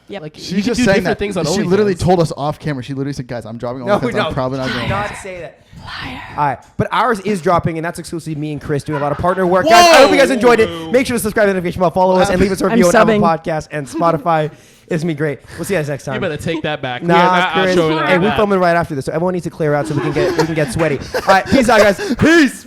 Yep. Like She's you can just do saying different that. things on She OnlyFans. literally told us off camera. She literally said, "Guys, I'm dropping No, OnlyFans. no. I'm probably not Do going." not say that. Liar. All right, but ours is dropping, and that's exclusively me and Chris doing a lot of partner work. Guys, I hope you guys enjoyed it. Make sure to subscribe to the notification bell, follow us, and leave us a review on Apple subbing. Podcasts and Spotify. It's gonna be great. We'll see you guys next time. You better take that back. Nah, we are not Chris. showing Hey, we're filming right after this, so everyone needs to clear out so we can get sweaty. All right, peace out, guys. Peace.